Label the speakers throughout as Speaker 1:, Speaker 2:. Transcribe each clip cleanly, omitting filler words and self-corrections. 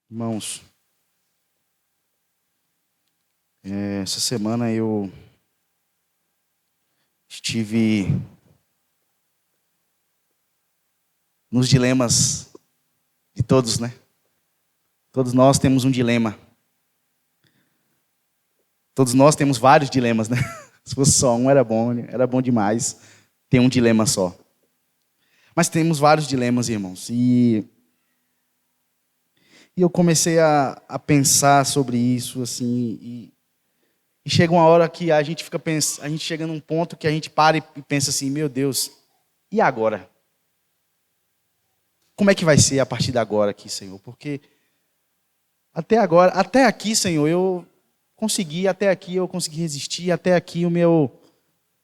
Speaker 1: Irmãos, essa semana eu estive nos dilemas de todos, né? Todos nós temos um dilema. Todos nós temos vários dilemas, né? Se fosse só um, era bom demais ter um dilema só. Mas temos vários dilemas, irmãos. E eu comecei a pensar sobre isso, assim, e chega uma hora que a gente chega num ponto que a gente para e pensa assim, meu Deus, e agora? Como é que vai ser a partir de agora aqui, Senhor? Porque até agora, até aqui, Senhor, eu consegui resistir, até aqui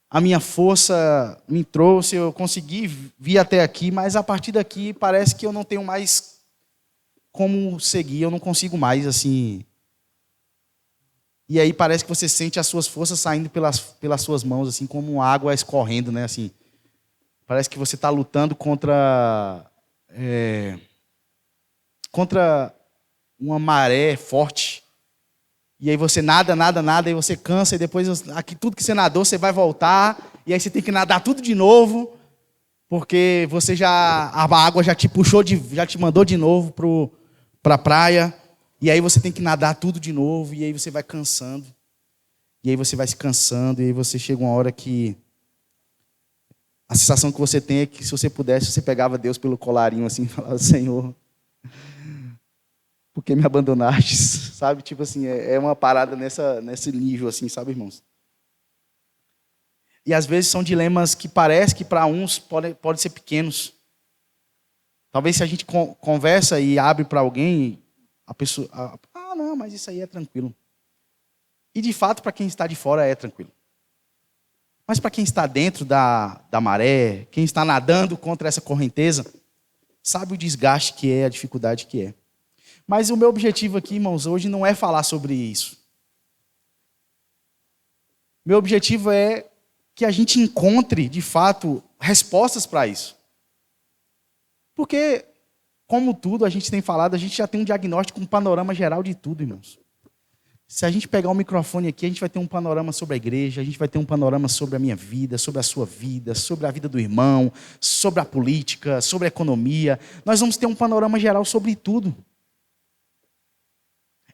Speaker 1: a minha força me trouxe, eu consegui vir até aqui, mas a partir daqui parece que eu não tenho mais como seguir, eu não consigo mais, assim. E aí parece que você sente as suas forças saindo pelas suas mãos, assim, como água escorrendo, né? Assim, parece que você está lutando contra uma maré forte. E aí você nada, e você cansa, e depois aqui tudo que você nadou, você vai voltar, e aí você tem que nadar tudo de novo, porque a água já te puxou, já te mandou de novo para a praia, e aí você tem que nadar tudo de novo, e aí você vai cansando, e aí você vai se cansando, e aí você chega uma hora que a sensação que você tem é que se você pudesse, você pegava Deus pelo colarinho assim e falava, Senhor, por que me abandonaste? Sabe? Tipo assim, é uma parada nesse nível, assim, sabe, irmãos? E às vezes são dilemas que parece que para uns podem ser pequenos. Talvez se a gente conversa e abre para alguém, a pessoa... não, mas isso aí é tranquilo. E de fato, para quem está de fora é tranquilo. Mas para quem está dentro da maré, quem está nadando contra essa correnteza, sabe o desgaste que é, a dificuldade que é. Mas o meu objetivo aqui, irmãos, hoje não é falar sobre isso. Meu objetivo é que a gente encontre, de fato, respostas para isso. Porque, como tudo a gente tem falado, a gente já tem um diagnóstico, um panorama geral de tudo, irmãos. Se a gente pegar o microfone aqui, a gente vai ter um panorama sobre a igreja, a gente vai ter um panorama sobre a minha vida, sobre a sua vida, sobre a vida do irmão, sobre a política, sobre a economia. Nós vamos ter um panorama geral sobre tudo.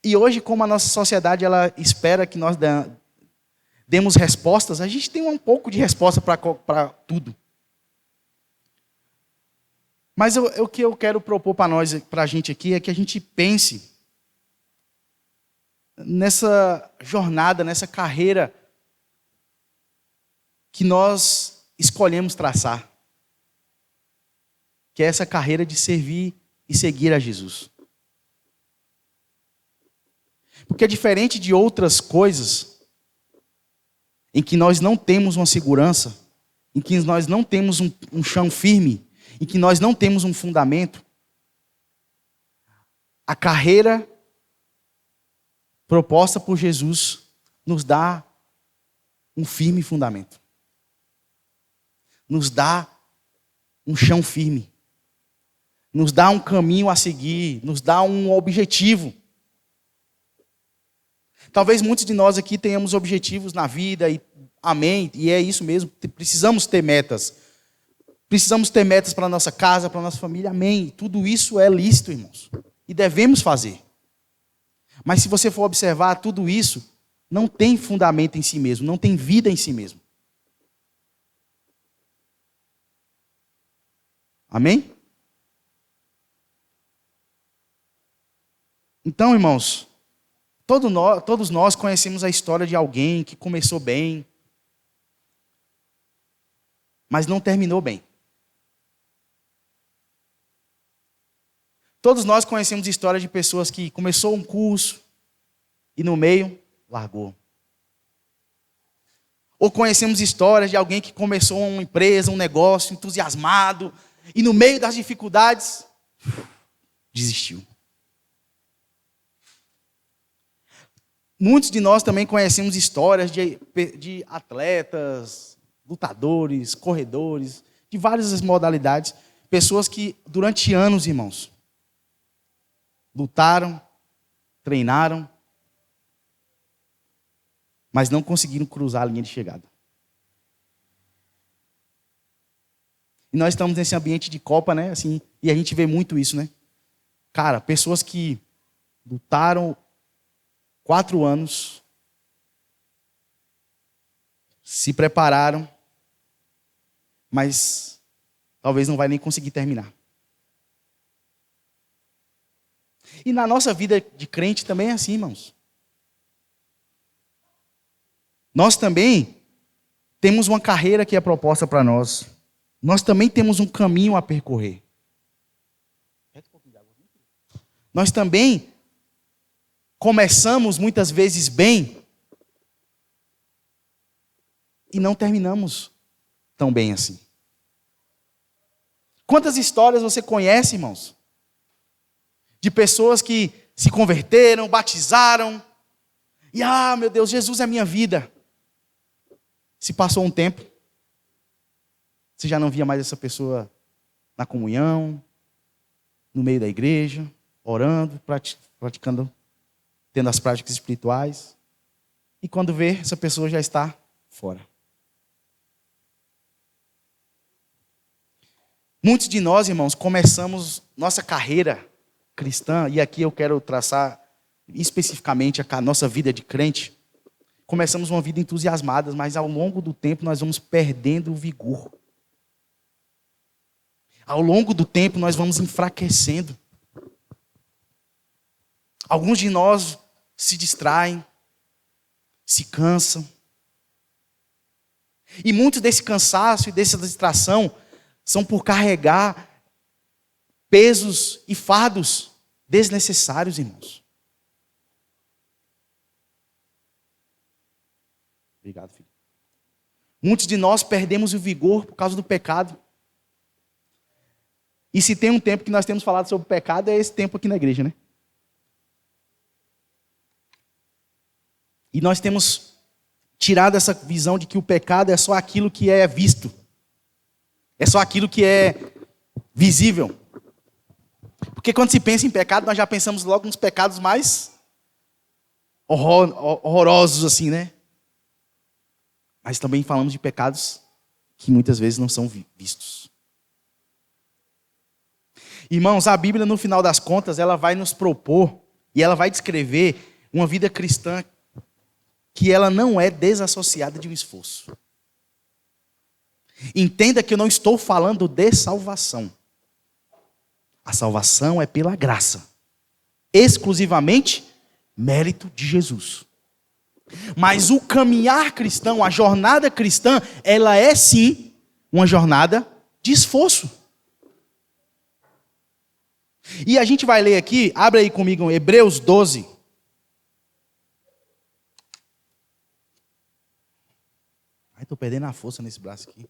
Speaker 1: E hoje, como a nossa sociedade ela espera que nós demos respostas, a gente tem um pouco de resposta para tudo. Mas o que eu quero propor para a gente aqui, é que a gente pense nessa jornada, nessa carreira que nós escolhemos traçar. Que é essa carreira de servir e seguir a Jesus. Porque diferente de outras coisas, em que nós não temos uma segurança, em que nós não temos um chão firme, em que nós não temos um fundamento, a carreira proposta por Jesus nos dá um firme fundamento. Nos dá um chão firme. Nos dá um caminho a seguir, nos dá um objetivo. Talvez muitos de nós aqui tenhamos objetivos na vida, e amém, e é isso mesmo, precisamos ter metas. Precisamos ter metas para a nossa casa, para a nossa família, amém. Tudo isso é lícito, irmãos, e devemos fazer. Mas se você for observar, tudo isso não tem fundamento em si mesmo, não tem vida em si mesmo. Amém? Então, irmãos, todos nós conhecemos a história de alguém que começou bem, mas não terminou bem. Todos nós conhecemos a história de pessoas que começou um curso e no meio largou. Ou conhecemos histórias de alguém que começou uma empresa, um negócio, entusiasmado, e no meio das dificuldades, desistiu. Muitos de nós também conhecemos histórias de atletas, lutadores, corredores, de várias modalidades, pessoas que durante anos, irmãos, lutaram, treinaram, mas não conseguiram cruzar a linha de chegada. E nós estamos nesse ambiente de Copa, né? Assim, e a gente vê muito isso, né? Cara, pessoas que lutaram 4 anos, se prepararam, mas talvez não vai nem conseguir terminar. E na nossa vida de crente também é assim, irmãos. Nós também temos uma carreira que é proposta para nós. Nós também temos um caminho a percorrer. Nós também começamos muitas vezes bem e não terminamos tão bem assim. Quantas histórias você conhece, irmãos? De pessoas que se converteram, batizaram, e meu Deus, Jesus é a minha vida. Se passou um tempo, você já não via mais essa pessoa na comunhão, no meio da igreja, orando, praticando, tendo as práticas espirituais. E quando vê, essa pessoa já está fora. Muitos de nós, irmãos, começamos nossa carreira cristã, e aqui eu quero traçar especificamente a nossa vida de crente. Começamos uma vida entusiasmada, mas ao longo do tempo nós vamos perdendo o vigor. Ao longo do tempo nós vamos enfraquecendo. Alguns de nós se distraem, se cansam. E muito desse cansaço e dessa distração são por carregar pesos e fardos desnecessários, irmãos. Obrigado, filho. Muitos de nós perdemos o vigor por causa do pecado. E se tem um tempo que nós temos falado sobre o pecado, é esse tempo aqui na igreja, né? E nós temos tirado essa visão de que o pecado é só aquilo que é visto. É só aquilo que é visível. Porque quando se pensa em pecado, nós já pensamos logo nos pecados mais horrorosos, assim, né? Mas também falamos de pecados que muitas vezes não são vistos. Irmãos, a Bíblia, no final das contas, ela vai nos propor e ela vai descrever uma vida cristã que ela não é desassociada de um esforço. Entenda que eu não estou falando de salvação. A salvação é pela graça. Exclusivamente mérito de Jesus. Mas o caminhar cristão, a jornada cristã, ela é sim uma jornada de esforço. E a gente vai ler aqui, abre aí comigo, Hebreus 12. Ai, estou perdendo a força nesse braço aqui.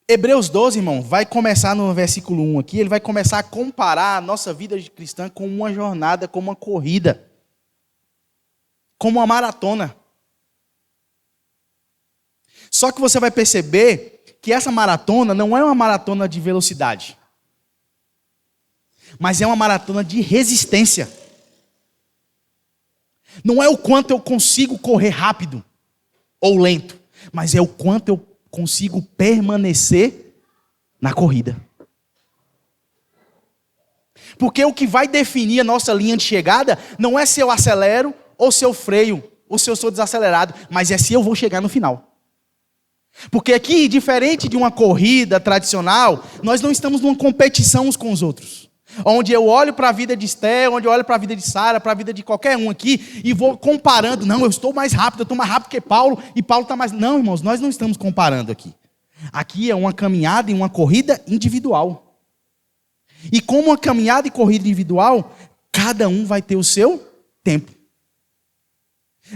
Speaker 1: Hebreus 12, irmão, vai começar no versículo 1 aqui, ele vai começar a comparar a nossa vida de cristã com uma jornada, com uma corrida, como uma maratona. Só que você vai perceber que essa maratona não é uma maratona de velocidade, mas é uma maratona de resistência. Não é o quanto eu consigo correr rápido ou lento, mas é o quanto eu consigo permanecer na corrida. Porque o que vai definir a nossa linha de chegada não é se eu acelero ou se eu freio, ou se eu sou desacelerado, mas é se eu vou chegar no final. Porque aqui, diferente de uma corrida tradicional, nós não estamos numa competição uns com os outros. Onde eu olho para a vida de Esther, onde eu olho para a vida de Sara, para a vida de qualquer um aqui, e vou comparando. Não, eu estou mais rápido que Paulo, e Paulo está mais... Não, irmãos, nós não estamos comparando aqui. Aqui é uma caminhada e uma corrida individual. E como uma caminhada e corrida individual, cada um vai ter o seu tempo.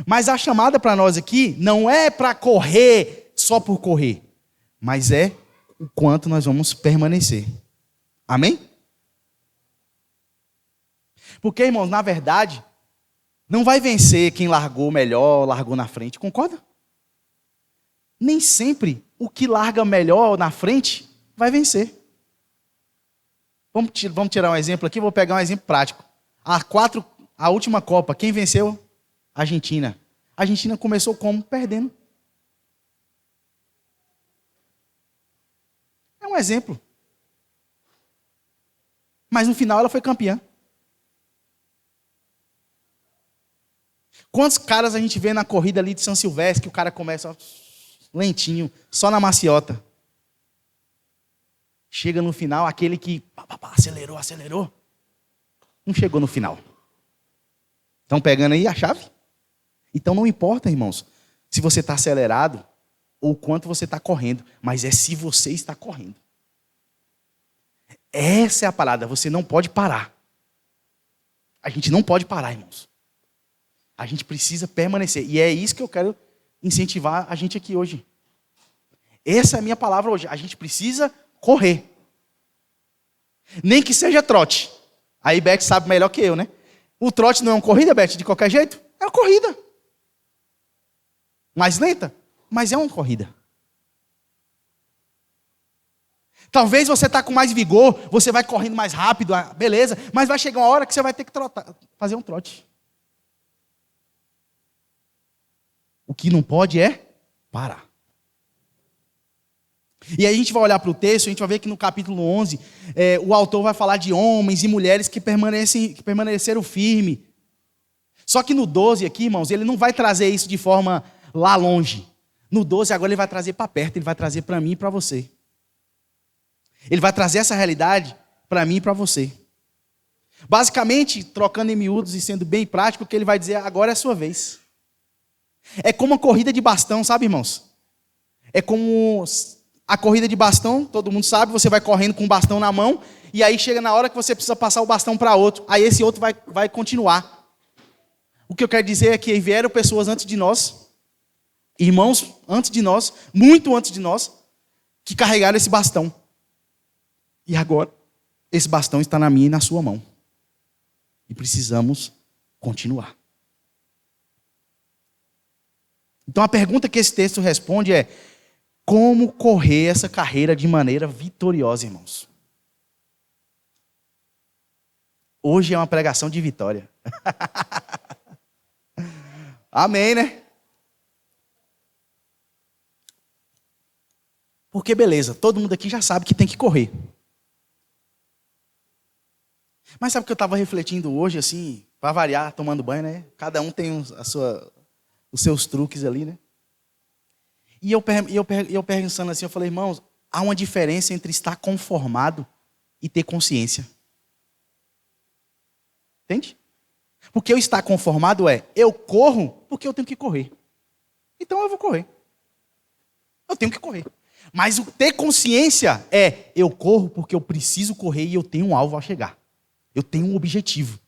Speaker 1: Mas a chamada para nós aqui não é para correr só por correr, mas é o quanto nós vamos permanecer. Amém? Porque, irmãos, na verdade, não vai vencer quem largou melhor, largou na frente, concorda? Nem sempre o que larga melhor na frente vai vencer. Vamos tirar um exemplo aqui, vou pegar um exemplo prático. A última Copa, quem venceu? A Argentina. A Argentina começou como? Perdendo. É um exemplo. Mas no final ela foi campeã. Quantos caras a gente vê na corrida ali de São Silvestre que o cara começa lentinho, só na maciota. Chega no final, aquele que acelerou. Não chegou no final. Estão pegando aí a chave? Então não importa, irmãos, se você está acelerado ou quanto você está correndo, mas é se você está correndo. Essa é a parada, você não pode parar. A gente não pode parar, irmãos. A gente precisa permanecer. E é isso que eu quero incentivar a gente aqui hoje. Essa é a minha palavra hoje. A gente precisa correr. Nem que seja trote. Aí Beth sabe melhor que eu, né? O trote não é uma corrida, Beth, de qualquer jeito? É uma corrida. Mais lenta, mas é uma corrida. Talvez você está com mais vigor, você vai correndo mais rápido, beleza, mas vai chegar uma hora que você vai ter que fazer um trote. O que não pode é parar. E aí a gente vai olhar para o texto, a gente vai ver que no capítulo 11, o autor vai falar de homens e mulheres que permaneceram firmes. Só que no 12 aqui, irmãos, ele não vai trazer isso de forma lá longe. No 12 agora ele vai trazer para perto, ele vai trazer para mim e para você. Ele vai trazer essa realidade para mim e para você. Basicamente, trocando em miúdos e sendo bem prático, o que ele vai dizer agora é a sua vez. É como uma corrida de bastão, sabe, irmãos? É como a corrida de bastão, todo mundo sabe, você vai correndo com o bastão na mão, e aí chega na hora que você precisa passar o bastão para outro, aí esse outro vai continuar. O que eu quero dizer é que vieram pessoas antes de nós, irmãos antes de nós, muito antes de nós, que carregaram esse bastão. E agora, esse bastão está na minha e na sua mão. E precisamos continuar. Então a pergunta que esse texto responde é: como correr essa carreira de maneira vitoriosa, irmãos? Hoje é uma pregação de vitória. Amém, né? Porque beleza, todo mundo aqui já sabe que tem que correr. Mas sabe o que eu estava refletindo hoje, assim, para variar, tomando banho, né? Cada um tem os seus truques ali, né? E eu pensando assim, eu falei, irmãos, há uma diferença entre estar conformado e ter consciência. Entende? Porque eu estar conformado eu corro porque eu tenho que correr. Então eu vou correr. Eu tenho que correr. Mas o ter consciência eu corro porque eu preciso correr e eu tenho um alvo a chegar. Eu tenho um objetivo.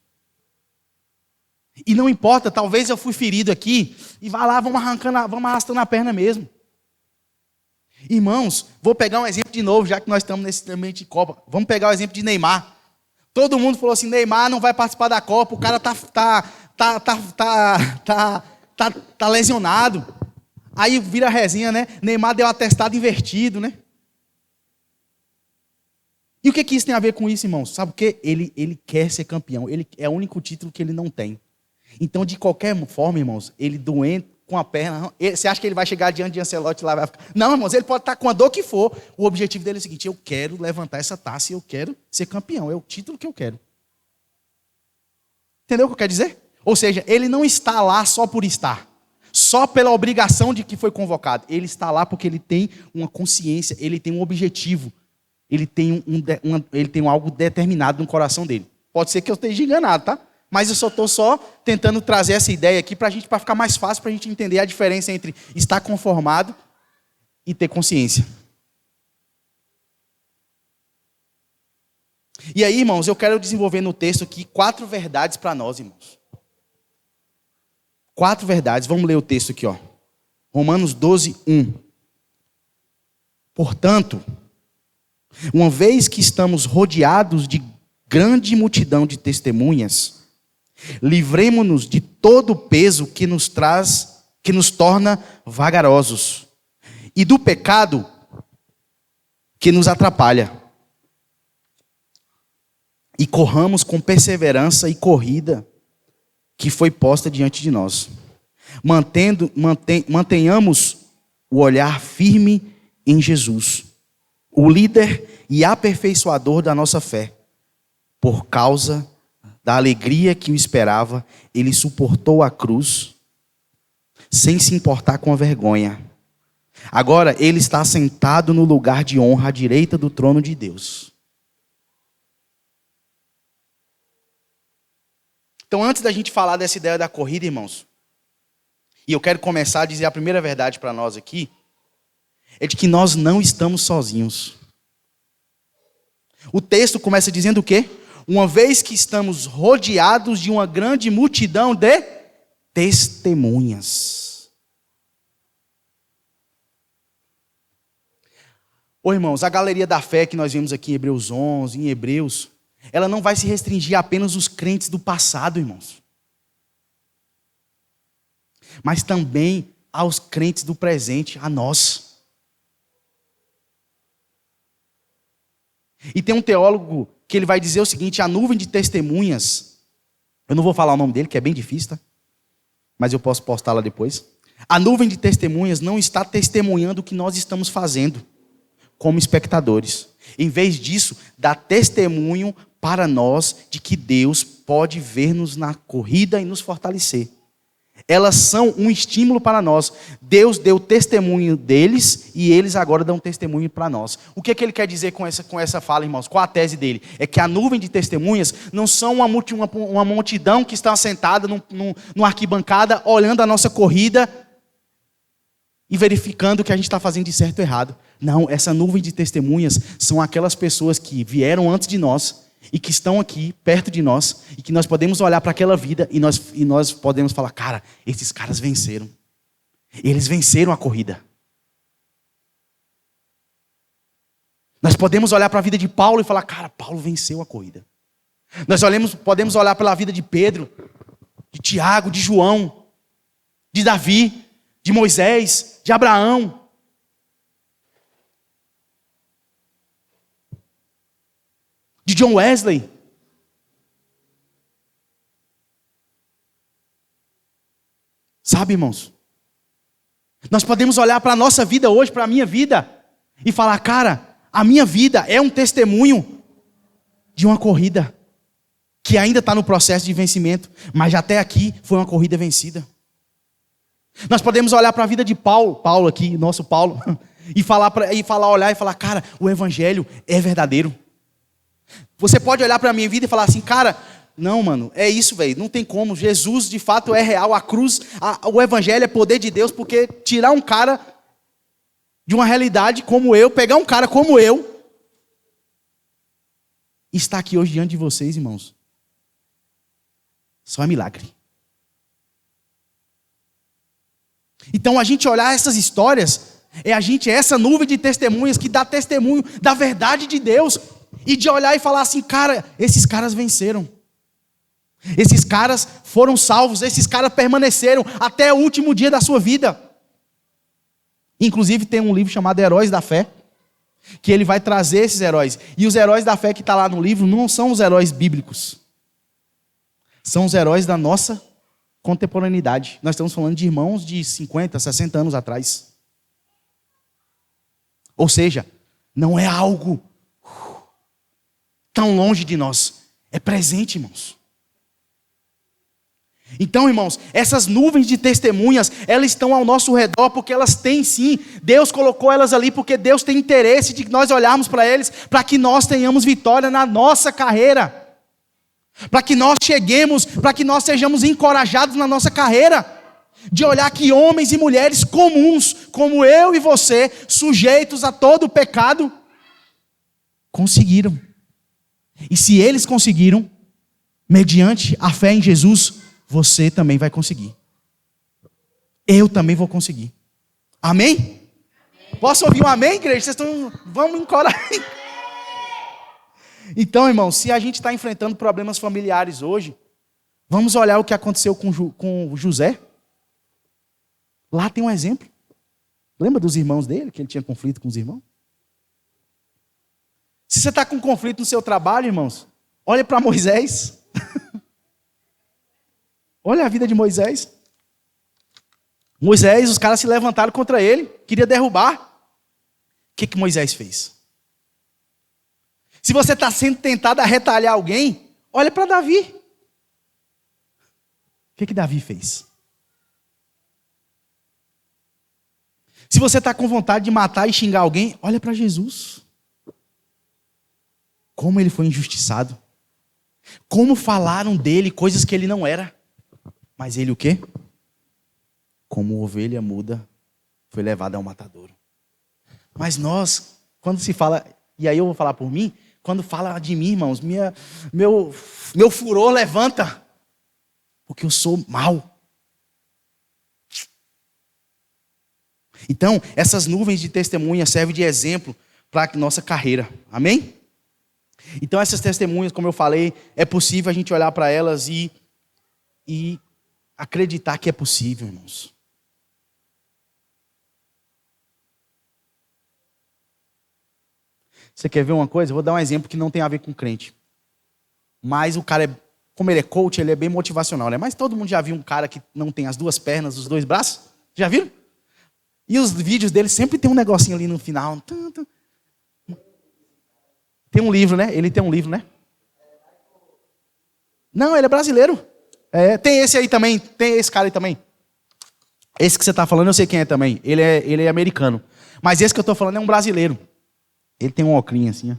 Speaker 1: E não importa, talvez eu fui ferido aqui, e vai lá, vamos arrastando a perna mesmo. Irmãos, vou pegar um exemplo de novo, já que nós estamos nesse ambiente de Copa. Vamos pegar o exemplo de Neymar. Todo mundo falou assim, Neymar não vai participar da Copa, o cara tá lesionado. Aí vira a resenha, né? Neymar deu atestado invertido, né? E o que isso tem a ver com isso, irmãos? Sabe o quê? Ele quer ser campeão. Ele é o único título que ele não tem. Então, de qualquer forma, irmãos, ele doente com a perna, você acha que ele vai chegar diante de Ancelotti lá? Vai ficar... Não, irmãos, ele pode estar com a dor que for. O objetivo dele é o seguinte: eu quero levantar essa taça e eu quero ser campeão. É o título que eu quero. Entendeu o que eu quero dizer? Ou seja, ele não está lá só por estar. Só pela obrigação de que foi convocado. Ele está lá porque ele tem uma consciência, ele tem um objetivo. Ele tem algo determinado no coração dele. Pode ser que eu esteja enganado, tá? Mas eu estou tentando trazer essa ideia aqui para ficar mais fácil para a gente entender a diferença entre estar conformado e ter consciência. E aí, irmãos, eu quero desenvolver no texto aqui 4 verdades para nós, irmãos. 4 verdades. Vamos ler o texto aqui, ó. Romanos 12, 1. Portanto, uma vez que estamos rodeados de grande multidão de testemunhas, livremo-nos de todo o peso que nos torna vagarosos e do pecado que nos atrapalha. E corramos com perseverança e corrida que foi posta diante de nós. Mantenhamos o olhar firme em Jesus, o líder e aperfeiçoador da nossa fé. Por causa da alegria que o esperava, ele suportou a cruz, sem se importar com a vergonha. Agora ele está sentado no lugar de honra à direita do trono de Deus. Então, antes da gente falar dessa ideia da corrida, irmãos, e eu quero começar a dizer a primeira verdade para nós aqui, é de que nós não estamos sozinhos. O texto começa dizendo o quê? Uma vez que estamos rodeados de uma grande multidão de testemunhas. Ô irmãos, a galeria da fé que nós vemos aqui em Hebreus 11, em Hebreus, ela não vai se restringir apenas aos crentes do passado, irmãos. Mas também aos crentes do presente, a nós. E tem um teólogo que ele vai dizer o seguinte: a nuvem de testemunhas, eu não vou falar o nome dele, que é bem difícil, tá? Mas eu posso postá-la depois. A nuvem de testemunhas não está testemunhando o que nós estamos fazendo como espectadores. Em vez disso, dá testemunho para nós de que Deus pode ver-nos na corrida e nos fortalecer. Elas são um estímulo para nós. Deus deu testemunho deles e eles agora dão testemunho para nós. O que é que ele quer dizer com essa fala, irmãos? Qual a tese dele? É que a nuvem de testemunhas não são uma multidão que está sentada numa arquibancada olhando a nossa corrida e verificando o que a gente está fazendo de certo ou errado. Não, essa nuvem de testemunhas são aquelas pessoas que vieram antes de nós e que estão aqui perto de nós e que nós podemos olhar para aquela vida e nós podemos falar: cara, esses caras venceram. Eles venceram a corrida. Nós podemos olhar para a vida de Paulo e falar: cara, Paulo venceu a corrida. Nós podemos olhar pela vida de Pedro, de Tiago, de João, de Davi, de Moisés, de Abraão. De John Wesley. Sabe, irmãos? Nós podemos olhar para a nossa vida hoje, para a minha vida, e falar: cara, a minha vida é um testemunho de uma corrida que ainda está no processo de vencimento, mas até aqui foi uma corrida vencida. Nós podemos olhar para a vida de Paulo aqui, nosso Paulo, olhar e falar: cara, o evangelho é verdadeiro. Você pode olhar para a minha vida e falar assim: cara, não, mano, é isso, velho, não tem como. Jesus de fato é real, a cruz, o evangelho é poder de Deus, porque tirar um cara de uma realidade como eu, pegar um cara como eu, e estar aqui hoje diante de vocês, irmãos, só é milagre. Então a gente olhar essas histórias, é essa nuvem de testemunhas que dá testemunho da verdade de Deus. E de olhar e falar assim: cara, esses caras venceram. Esses caras foram salvos. Esses caras permaneceram até o último dia da sua vida. Inclusive tem um livro chamado Heróis da Fé, que ele vai trazer esses heróis. E os heróis da fé que está lá no livro não são os heróis bíblicos. São os heróis da nossa contemporaneidade. Nós estamos falando de irmãos de 50, 60 anos atrás. Ou seja, não é algo tão longe de nós, é presente, irmãos. Então, irmãos, essas nuvens de testemunhas, elas estão ao nosso redor porque elas têm sim, Deus colocou elas ali porque Deus tem interesse de nós olharmos para eles, para que nós tenhamos vitória na nossa carreira, para que nós cheguemos, para que nós sejamos encorajados na nossa carreira, de olhar que homens e mulheres comuns, como eu e você, sujeitos a todo o pecado, conseguiram. E se eles conseguiram, mediante a fé em Jesus, você também vai conseguir. Eu também vou conseguir. Amém? Amém. Posso ouvir um amém, igreja? Vamos encorajar. Então, irmão, se a gente está enfrentando problemas familiares hoje, vamos olhar o que aconteceu com José. Lá tem um exemplo. Lembra dos irmãos dele, que ele tinha conflito com os irmãos? Se você está com conflito no seu trabalho, irmãos, Olha para Moisés. Olha a vida de Moisés. Moisés, os caras se levantaram contra ele, queria derrubar. O que Moisés fez? Se você está sendo tentado a retalhar alguém, olha para Davi. O que Davi fez? Se você está com vontade de matar e xingar alguém, olha para Jesus. Como ele foi injustiçado. Como falaram dele coisas que ele não era. Mas ele o quê? Como ovelha muda, foi levado ao matadouro. Mas nós, quando se fala, e aí eu vou falar por mim, quando fala de mim, irmãos, meu furor levanta. Porque eu sou mau. Então, essas nuvens de testemunha servem de exemplo para a nossa carreira. Amém? Então, essas testemunhas, como eu falei, é possível a gente olhar para elas e acreditar que é possível, irmãos. Você quer ver uma coisa? Eu vou dar um exemplo que não tem a ver com crente. Mas o cara, como ele é coach, ele é bem motivacional, né? Mas todo mundo já viu um cara que não tem as duas pernas, os dois braços? Já viram? E os vídeos dele sempre tem um negocinho ali no final. Tem um livro, né? Ele tem um livro, né? Não, ele é brasileiro. Tem esse aí também, tem esse cara aí também. Esse que você está falando, eu sei quem é também. Ele é americano. Mas esse que eu estou falando é um brasileiro. Ele tem um ocrinho assim, ó.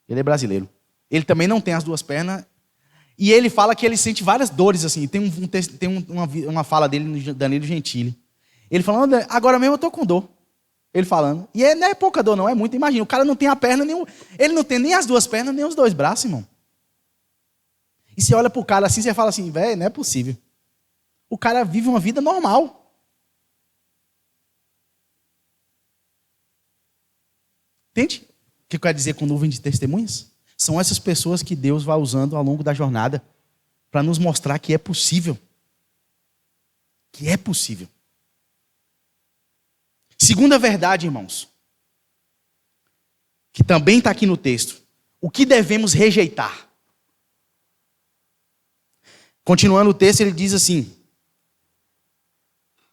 Speaker 1: Ele é brasileiro. Ele também não tem as duas pernas. E ele fala que ele sente várias dores, assim. Tem uma fala dele no Danilo Gentili. Ele falando, agora mesmo eu estou com dor. Ele falando. E não é pouca dor, não, é muito. Imagina, o cara não tem a perna, ele não tem nem as duas pernas, nem os dois braços, irmão. E você olha pro cara assim, você fala assim, velho, não é possível. O cara vive uma vida normal. Entende? O que eu quero dizer com nuvem de testemunhas? São essas pessoas que Deus vai usando ao longo da jornada para nos mostrar que é possível. Que é possível. Segunda verdade, irmãos, que também está aqui no texto. O que devemos rejeitar? Continuando o texto, ele diz assim: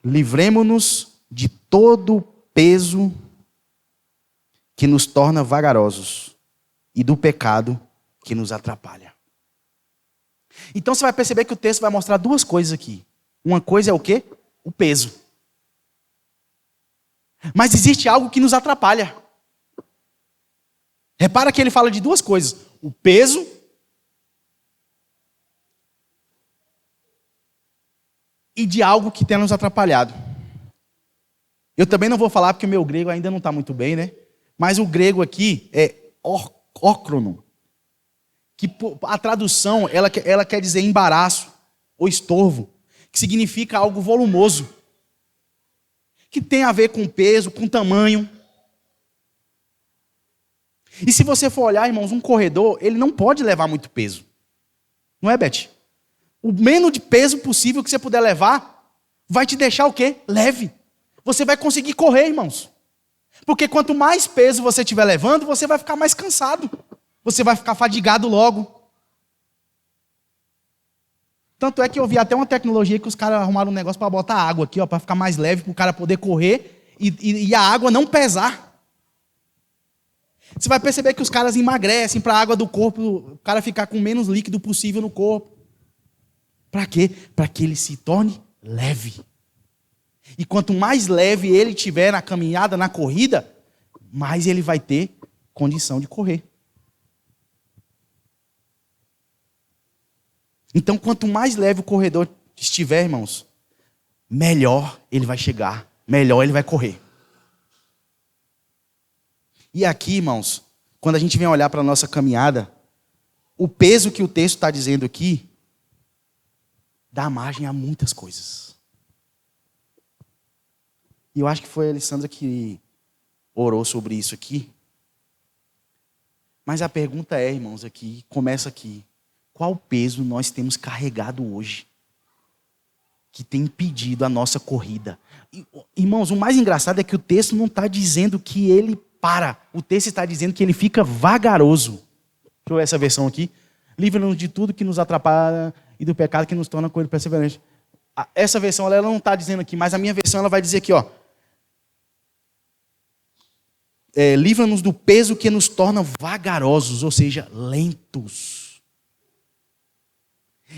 Speaker 1: livremo-nos de todo peso que nos torna vagarosos e do pecado que nos atrapalha. Então você vai perceber que o texto vai mostrar duas coisas aqui. Uma coisa é o quê? O peso. Mas existe algo que nos atrapalha. Repara que ele fala de duas coisas: o peso e de algo que tem nos atrapalhado. Eu também não vou falar porque o meu grego ainda não está muito bem, né? Mas o grego aqui é ócrono, que a tradução ela quer dizer embaraço ou estorvo, que significa algo volumoso, que tem a ver com peso, com tamanho. E se você for olhar, irmãos, um corredor, ele não pode levar muito peso. Não é, Beth? O menos de peso possível que você puder levar vai te deixar o quê? Leve. Você vai conseguir correr, irmãos. Porque quanto mais peso você estiver levando, você vai ficar mais cansado. Você vai ficar fadigado logo. Tanto é que eu vi até uma tecnologia que os caras arrumaram um negócio para botar água aqui, ó, para ficar mais leve, para o cara poder correr e a água não pesar. Você vai perceber que os caras emagrecem para a água do corpo, o cara ficar com o menos líquido possível no corpo. Para quê? Para que ele se torne leve. E quanto mais leve ele tiver na caminhada, na corrida, mais ele vai ter condição de correr. Então, quanto mais leve o corredor estiver, irmãos, melhor ele vai chegar, melhor ele vai correr. E aqui, irmãos, quando a gente vem olhar para a nossa caminhada, o peso que o texto está dizendo aqui dá margem a muitas coisas. E eu acho que foi a Alessandra que orou sobre isso aqui. Mas a pergunta é, irmãos, aqui, começa aqui. Qual peso nós temos carregado hoje que tem impedido a nossa corrida? Irmãos, o mais engraçado é que o texto não está dizendo que ele para. O texto está dizendo que ele fica vagaroso. Deixa eu ver essa versão aqui. Livra-nos de tudo que nos atrapalha e do pecado que nos torna coisa perseverante. Essa versão ela não está dizendo aqui, mas a minha versão ela vai dizer aqui, ó. Livra-nos do peso que nos torna vagarosos, ou seja, lentos.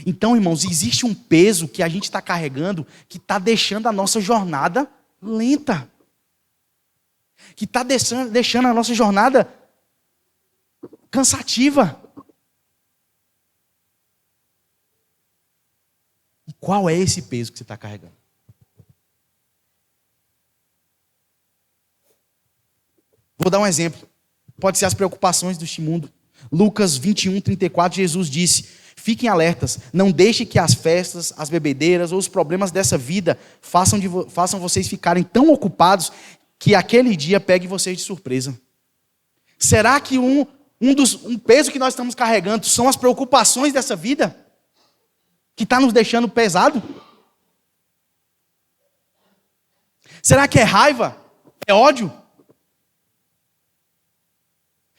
Speaker 1: Então, irmãos, existe um peso que a gente está carregando que está deixando a nossa jornada lenta. Que está deixando a nossa jornada cansativa. E qual é esse peso que você está carregando? Vou dar um exemplo. Pode ser as preocupações deste mundo. Lucas 21:34, Jesus disse: fiquem alertas, não deixem que as festas, as bebedeiras ou os problemas dessa vida façam vocês ficarem tão ocupados que aquele dia pegue vocês de surpresa. Será que um peso que nós estamos carregando são as preocupações dessa vida? Que está nos deixando pesado? Será que é raiva? É ódio?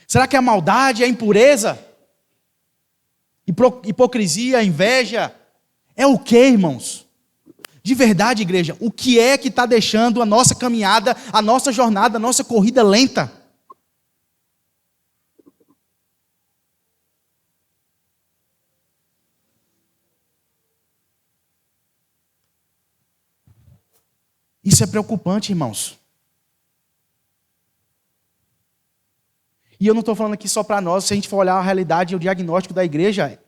Speaker 1: Será que é a maldade, a impureza? Hipocrisia, inveja? É o que, irmãos? De verdade, igreja, o que é que está deixando a nossa caminhada, a nossa jornada, a nossa corrida lenta? Isso é preocupante, irmãos. E eu não estou falando aqui só para nós, se a gente for olhar a realidade e o diagnóstico da igreja.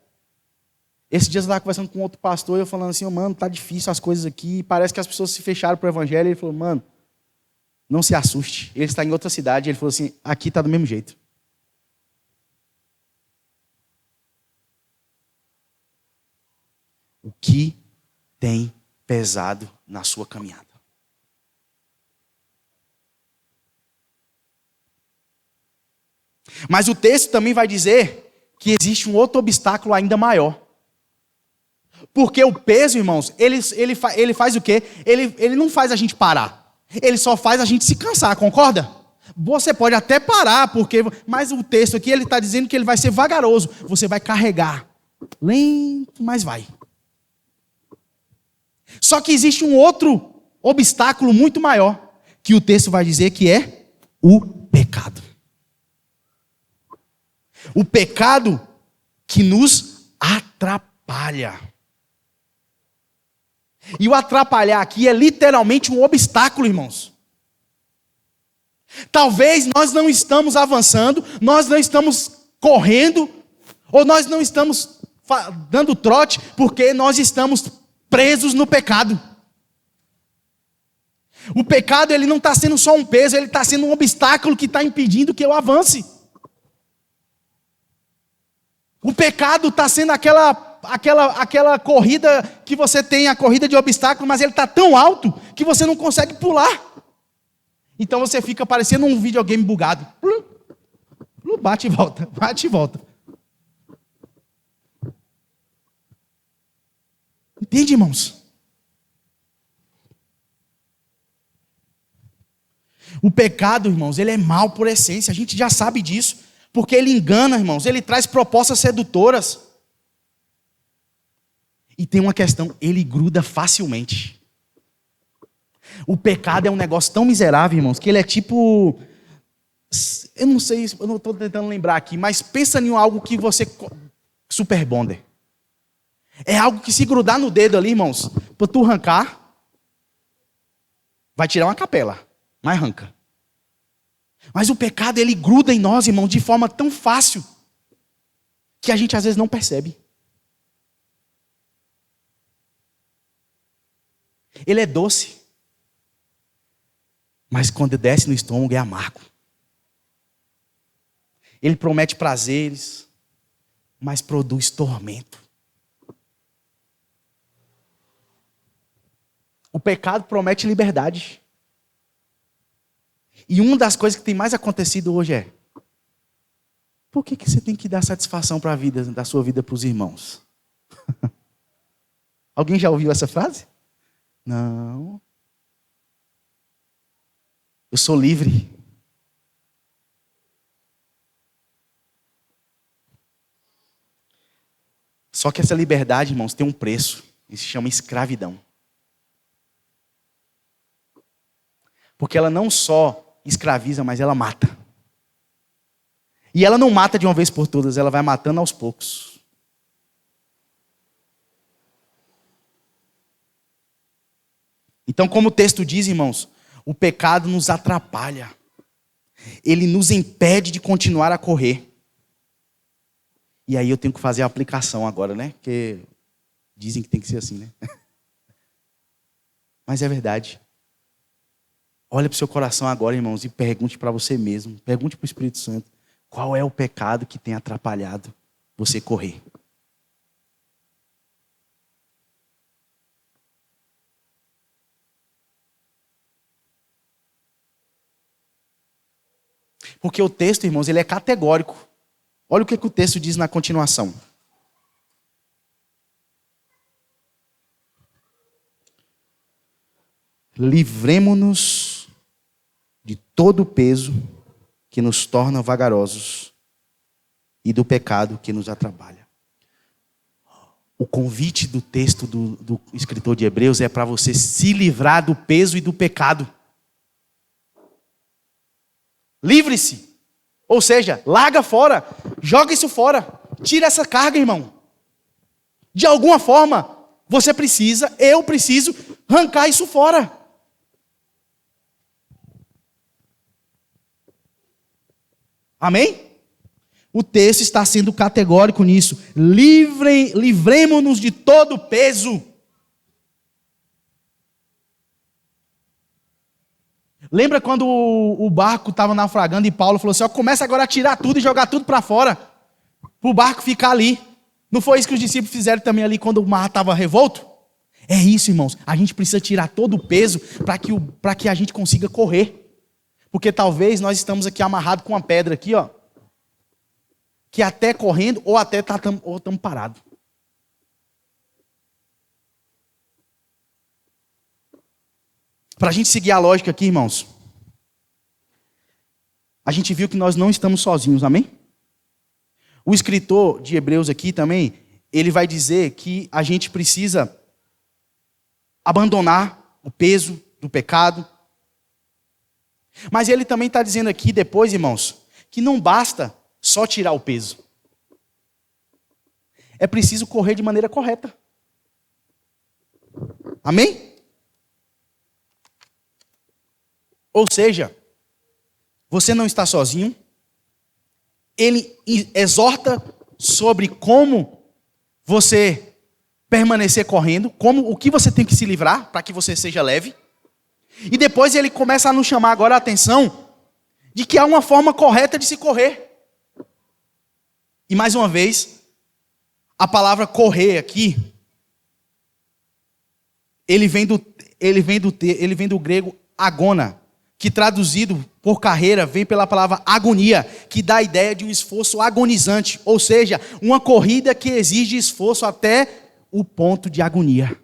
Speaker 1: Esses dias eu estava conversando com outro pastor e eu falando assim, mano, tá difícil as coisas aqui, parece que as pessoas se fecharam para o evangelho. Ele falou, mano, não se assuste. Ele está em outra cidade, ele falou assim, aqui está do mesmo jeito. O que tem pesado na sua caminhada? Mas o texto também vai dizer que existe um outro obstáculo ainda maior. Porque o peso, irmãos, ele faz o quê? Ele não faz a gente parar. Ele só faz a gente se cansar, concorda? Você pode até parar, mas o texto aqui ele está dizendo que ele vai ser vagaroso. Você vai carregar. Lento, mas vai. Só que existe um outro obstáculo muito maior, que o texto vai dizer que é o pecado. O pecado que nos atrapalha. E o atrapalhar aqui é literalmente um obstáculo, irmãos. Talvez nós não estamos avançando, nós não estamos correndo, ou nós não estamos dando trote, porque nós estamos presos no pecado. O pecado ele não está sendo só um peso, ele está sendo um obstáculo que está impedindo que eu avance. O pecado está sendo aquela corrida que você tem, a corrida de obstáculo, mas ele está tão alto que você não consegue pular. Então você fica parecendo um videogame bugado. Bate e volta, bate e volta. Entende, irmãos? O pecado, irmãos, ele é mau por essência, a gente já sabe disso. Porque ele engana, irmãos, ele traz propostas sedutoras. E tem uma questão, ele gruda facilmente. O pecado é um negócio tão miserável, irmãos, que ele é tipo... Eu não sei, eu não estou tentando lembrar aqui, mas pensa em algo que você... Super bonder. É algo que se grudar no dedo ali, irmãos, para tu arrancar, vai tirar uma capela, mas arranca. Mas o pecado, ele gruda em nós, irmãos, de forma tão fácil, que a gente às vezes não percebe. Ele é doce, mas quando desce no estômago é amargo. Ele promete prazeres, mas produz tormento. O pecado promete liberdade. E uma das coisas que tem mais acontecido hoje é: por que você tem que dar satisfação para a vida, da sua vida para os irmãos? Alguém já ouviu essa frase? Não. Eu sou livre. Só que essa liberdade, irmãos, tem um preço. Isso se chama escravidão. Porque ela não só escraviza, mas ela mata. E ela não mata de uma vez por todas, ela vai matando aos poucos. Então, como o texto diz, irmãos, o pecado nos atrapalha. Ele nos impede de continuar a correr. E aí eu tenho que fazer a aplicação agora, né? Porque dizem que tem que ser assim, né? Mas é verdade. Olha para o seu coração agora, irmãos, e pergunte para você mesmo. Pergunte para o Espírito Santo. Qual é o pecado que tem atrapalhado você correr? Porque o texto, irmãos, ele é categórico. Olha o que o texto diz na continuação. Livremo-nos de todo o peso que nos torna vagarosos e do pecado que nos atrapalha. O convite do texto do escritor de Hebreus é para você se livrar do peso e do pecado. Livre-se. Ou seja, larga fora. Joga isso fora. Tira essa carga, irmão. De alguma forma, você precisa, eu preciso, arrancar isso fora. Amém? O texto está sendo categórico nisso. Livremo-nos de todo o peso. Lembra quando o barco estava naufragando e Paulo falou assim, ó, começa agora a tirar tudo e jogar tudo para fora, para o barco ficar ali. Não foi isso que os discípulos fizeram também ali quando o mar estava revolto? É isso, irmãos. A gente precisa tirar todo o peso para que a gente consiga correr. Porque talvez nós estamos aqui amarrados com uma pedra aqui, ó, que até correndo ou até estamos parados. Para a gente seguir a lógica aqui, irmãos, a gente viu que nós não estamos sozinhos, amém? O escritor de Hebreus aqui também, ele vai dizer que a gente precisa abandonar o peso do pecado. Mas ele também está dizendo aqui depois, irmãos, que não basta só tirar o peso. É preciso correr de maneira correta. Amém? Ou seja, você não está sozinho. Ele exorta sobre como você permanecer correndo, o que você tem que se livrar para que você seja leve. E depois ele começa a nos chamar agora a atenção de que há uma forma correta de se correr. E mais uma vez, a palavra correr aqui, ele vem do grego agona, que traduzido por carreira vem pela palavra agonia, que dá a ideia de um esforço agonizante, ou seja, uma corrida que exige esforço até o ponto de agonia.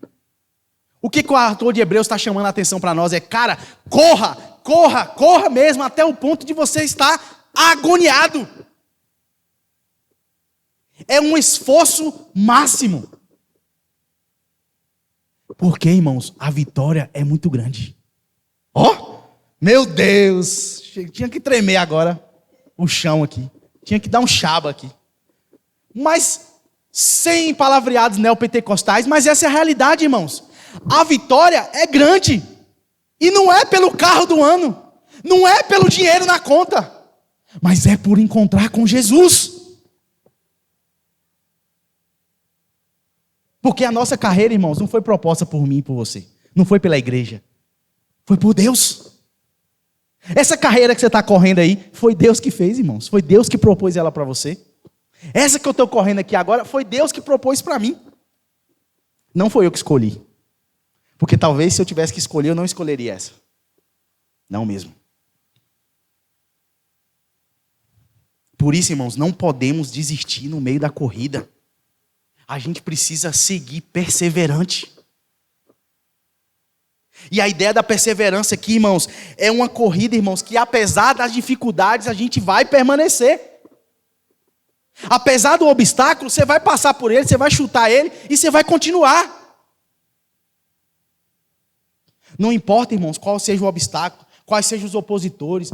Speaker 1: O que o autor de Hebreus está chamando a atenção para nós é, cara, corra mesmo até o ponto de você estar agoniado. É um esforço máximo. Porque, irmãos, a vitória é muito grande. Ó, meu Deus, tinha que tremer agora o chão aqui. Tinha que dar um chaba aqui. Mas, sem palavreados neopentecostais, mas essa é a realidade, irmãos. A vitória é grande. E não é pelo carro do ano. Não é pelo dinheiro na conta. Mas é por encontrar com Jesus. Porque a nossa carreira, irmãos, não foi proposta por mim e por você. Não foi pela igreja. Foi por Deus. Essa carreira que você está correndo aí, foi Deus que fez, irmãos. Foi Deus que propôs ela para você. Essa que eu estou correndo aqui agora, foi Deus que propôs para mim. Não foi eu que escolhi. Porque talvez se eu tivesse que escolher, eu não escolheria essa. Não mesmo. Por isso, irmãos, não podemos desistir no meio da corrida. A gente precisa seguir perseverante. E a ideia da perseverança aqui, irmãos, é uma corrida, irmãos, que apesar das dificuldades, a gente vai permanecer. Apesar do obstáculo, você vai passar por ele, você vai chutar ele e você vai continuar. Não importa, irmãos, qual seja o obstáculo, quais sejam os opositores,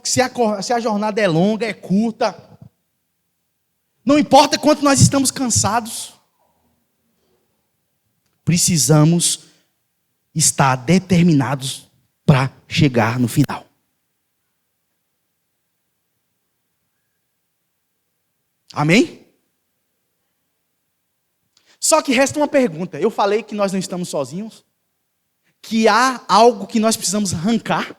Speaker 1: se a jornada é longa, é curta. Não importa quanto nós estamos cansados. Precisamos estar determinados para chegar no final. Amém? Só que resta uma pergunta. Eu falei que nós não estamos sozinhos, que há algo que nós precisamos arrancar,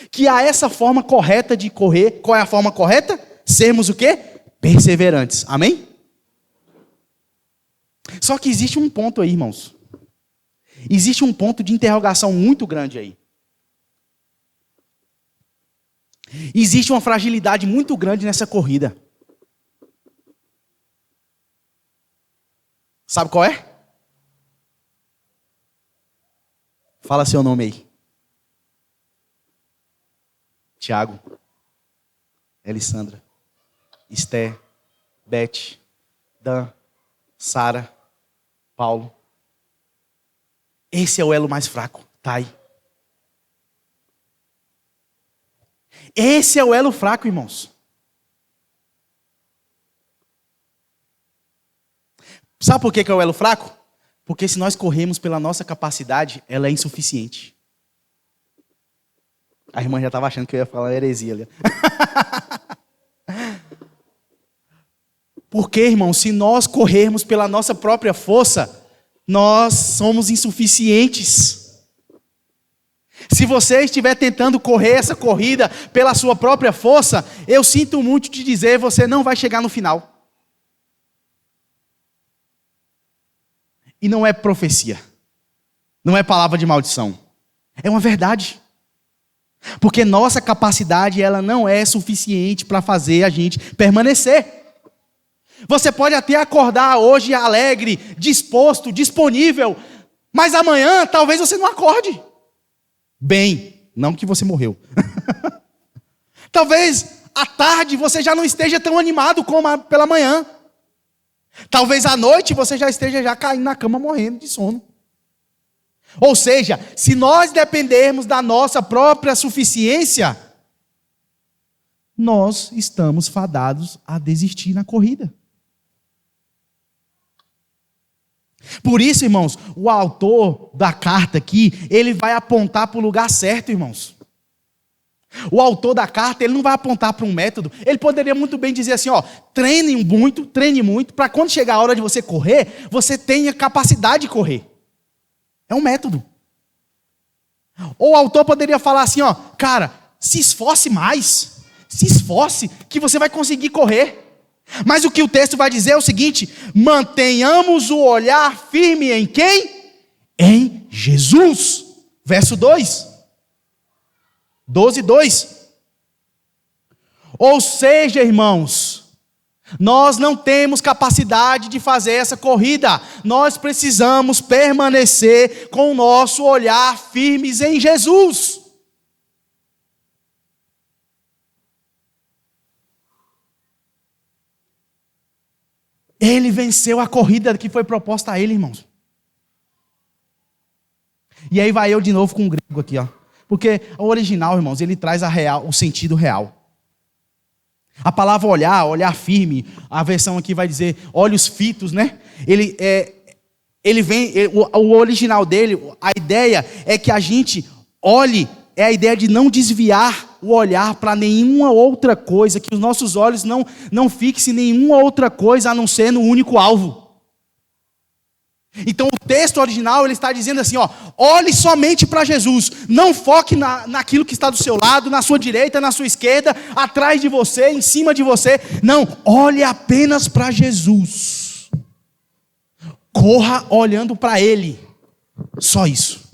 Speaker 1: que há essa forma correta de correr. Qual é a forma correta? Sermos o quê? Perseverantes. Amém? Só que existe um ponto aí, irmãos. Existe um ponto de interrogação muito grande aí. Existe uma fragilidade muito grande nessa corrida. Sabe qual é? Fala seu nome aí. Tiago, Elisandra, Esté, Beth, Dan, Sara, Paulo. Esse é o elo mais fraco, Thay. Esse é o elo fraco, irmãos. Sabe por que é o elo fraco? Porque se nós corremos pela nossa capacidade, ela é insuficiente. A irmã já estava achando que eu ia falar heresia ali. Porque, irmão, se nós corrermos pela nossa própria força, nós somos insuficientes. Se você estiver tentando correr essa corrida pela sua própria força, eu sinto muito te dizer, você não vai chegar no final. E não é profecia. Não é palavra de maldição. É uma verdade. Porque nossa capacidade, ela não é suficiente para fazer a gente permanecer. Você pode até acordar hoje alegre, disposto, disponível, mas amanhã talvez você não acorde bem, não que você morreu. Talvez à tarde você já não esteja tão animado como pela manhã. Talvez à noite você já esteja já caindo na cama morrendo de sono. Ou seja, se nós dependermos da nossa própria suficiência, nós estamos fadados a desistir na corrida. Por isso, irmãos, o autor da carta aqui, ele vai apontar para o lugar certo, irmãos. O autor da carta, ele não vai apontar para um método. Ele poderia muito bem dizer assim, ó, treine muito, para quando chegar a hora de você correr, você tenha capacidade de correr. É um método. Ou o autor poderia falar assim, ó, cara, se esforce mais, se esforce, que você vai conseguir correr. Mas o que o texto vai dizer é o seguinte: mantenhamos o olhar firme em quem? Em Jesus. Verso 2. 12:2. Ou seja, irmãos, nós não temos capacidade de fazer essa corrida. Nós precisamos permanecer com o nosso olhar firmes em Jesus. Ele venceu a corrida que foi proposta a ele, irmãos. E aí vai eu de novo com o grego aqui, ó. Porque o original, irmãos, ele traz o sentido real. A palavra olhar firme, a versão aqui vai dizer olhos fitos, né? O original dele, a ideia é que a gente olhe, é a ideia de não desviar o olhar para nenhuma outra coisa, que os nossos olhos não fixem nenhuma outra coisa a não ser no único alvo. Então o texto original ele está dizendo assim, ó, olhe somente para Jesus, não foque naquilo que está do seu lado, na sua direita, na sua esquerda, atrás de você, em cima de você, não, olhe apenas para Jesus, corra olhando para Ele, só isso.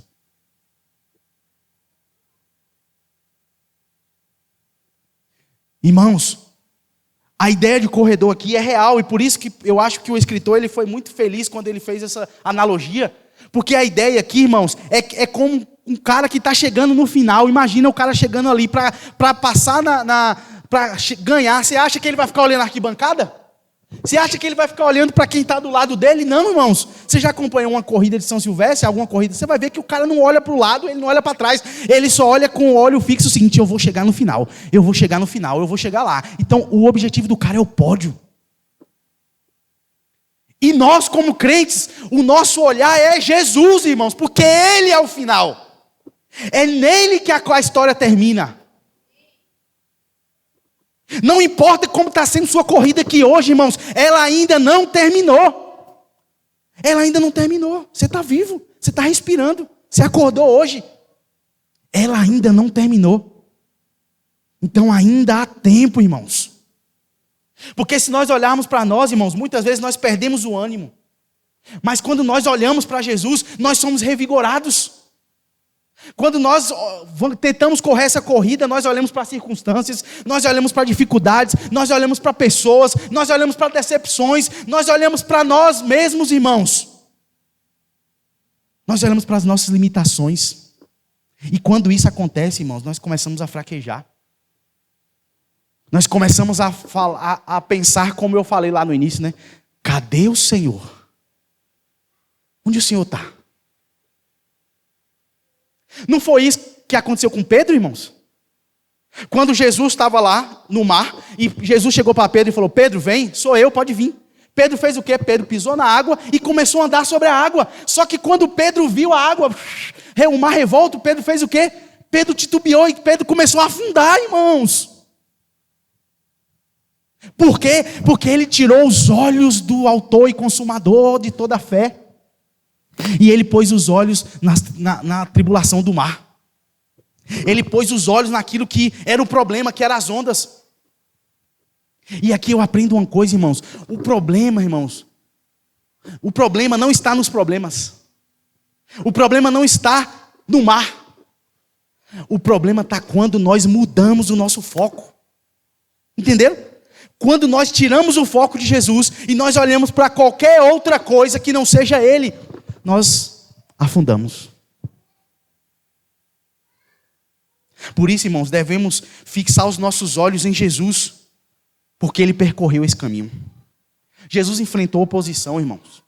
Speaker 1: Irmãos, a ideia de corredor aqui é real, e por isso que eu acho que o escritor ele foi muito feliz quando ele fez essa analogia, porque a ideia aqui, irmãos, é como um cara que está chegando no final. Imagina o cara chegando ali para passar para ganhar. Você acha que ele vai ficar olhando a arquibancada? Você acha que ele vai ficar olhando para quem está do lado dele? Não, irmãos. Você já acompanhou uma corrida de São Silvestre, alguma corrida? Você vai ver que o cara não olha para o lado, ele não olha para trás. Ele só olha com o olho fixo o seguinte: eu vou chegar no final, eu vou chegar no final, eu vou chegar lá. Então, o objetivo do cara é o pódio. E nós, como crentes, o nosso olhar é Jesus, irmãos, porque Ele é o final. É nele que a história termina. Não importa como está sendo sua corrida aqui hoje, irmãos, ela ainda não terminou. Ela ainda não terminou. Você está vivo, você está respirando, você acordou hoje. Ela ainda não terminou. Então ainda há tempo, irmãos. Porque se nós olharmos para nós, irmãos, muitas vezes nós perdemos o ânimo. Mas quando nós olhamos para Jesus, nós somos revigorados. Quando nós tentamos correr essa corrida, nós olhamos para as circunstâncias, nós olhamos para dificuldades, nós olhamos para pessoas, nós olhamos para decepções, nós olhamos para nós mesmos, irmãos. Nós olhamos para as nossas limitações. E quando isso acontece, irmãos, nós começamos a fraquejar. Nós começamos a pensar, como eu falei lá no início, né? Cadê o Senhor? Onde o Senhor está? Não foi isso que aconteceu com Pedro, irmãos? Quando Jesus estava lá no mar, e Jesus chegou para Pedro e falou: Pedro, vem, sou eu, pode vir. Pedro fez o quê? Pedro pisou na água e começou a andar sobre a água. Só que quando Pedro viu a água, o mar revolto, Pedro fez o quê? Pedro titubeou e Pedro começou a afundar, irmãos. Por quê? Porque ele tirou os olhos do autor e consumador de toda a fé. E ele pôs os olhos na tribulação do mar. Ele pôs os olhos naquilo que era o problema, que eram as ondas. E aqui eu aprendo uma coisa, irmãos. O problema, irmãos, o problema não está nos problemas. O problema não está no mar. O problema está quando nós mudamos o nosso foco. Entenderam? Quando nós tiramos o foco de Jesus e nós olhamos para qualquer outra coisa que não seja Ele, nós afundamos. Por isso, irmãos, devemos fixar os nossos olhos em Jesus, porque Ele percorreu esse caminho. Jesus enfrentou oposição, irmãos.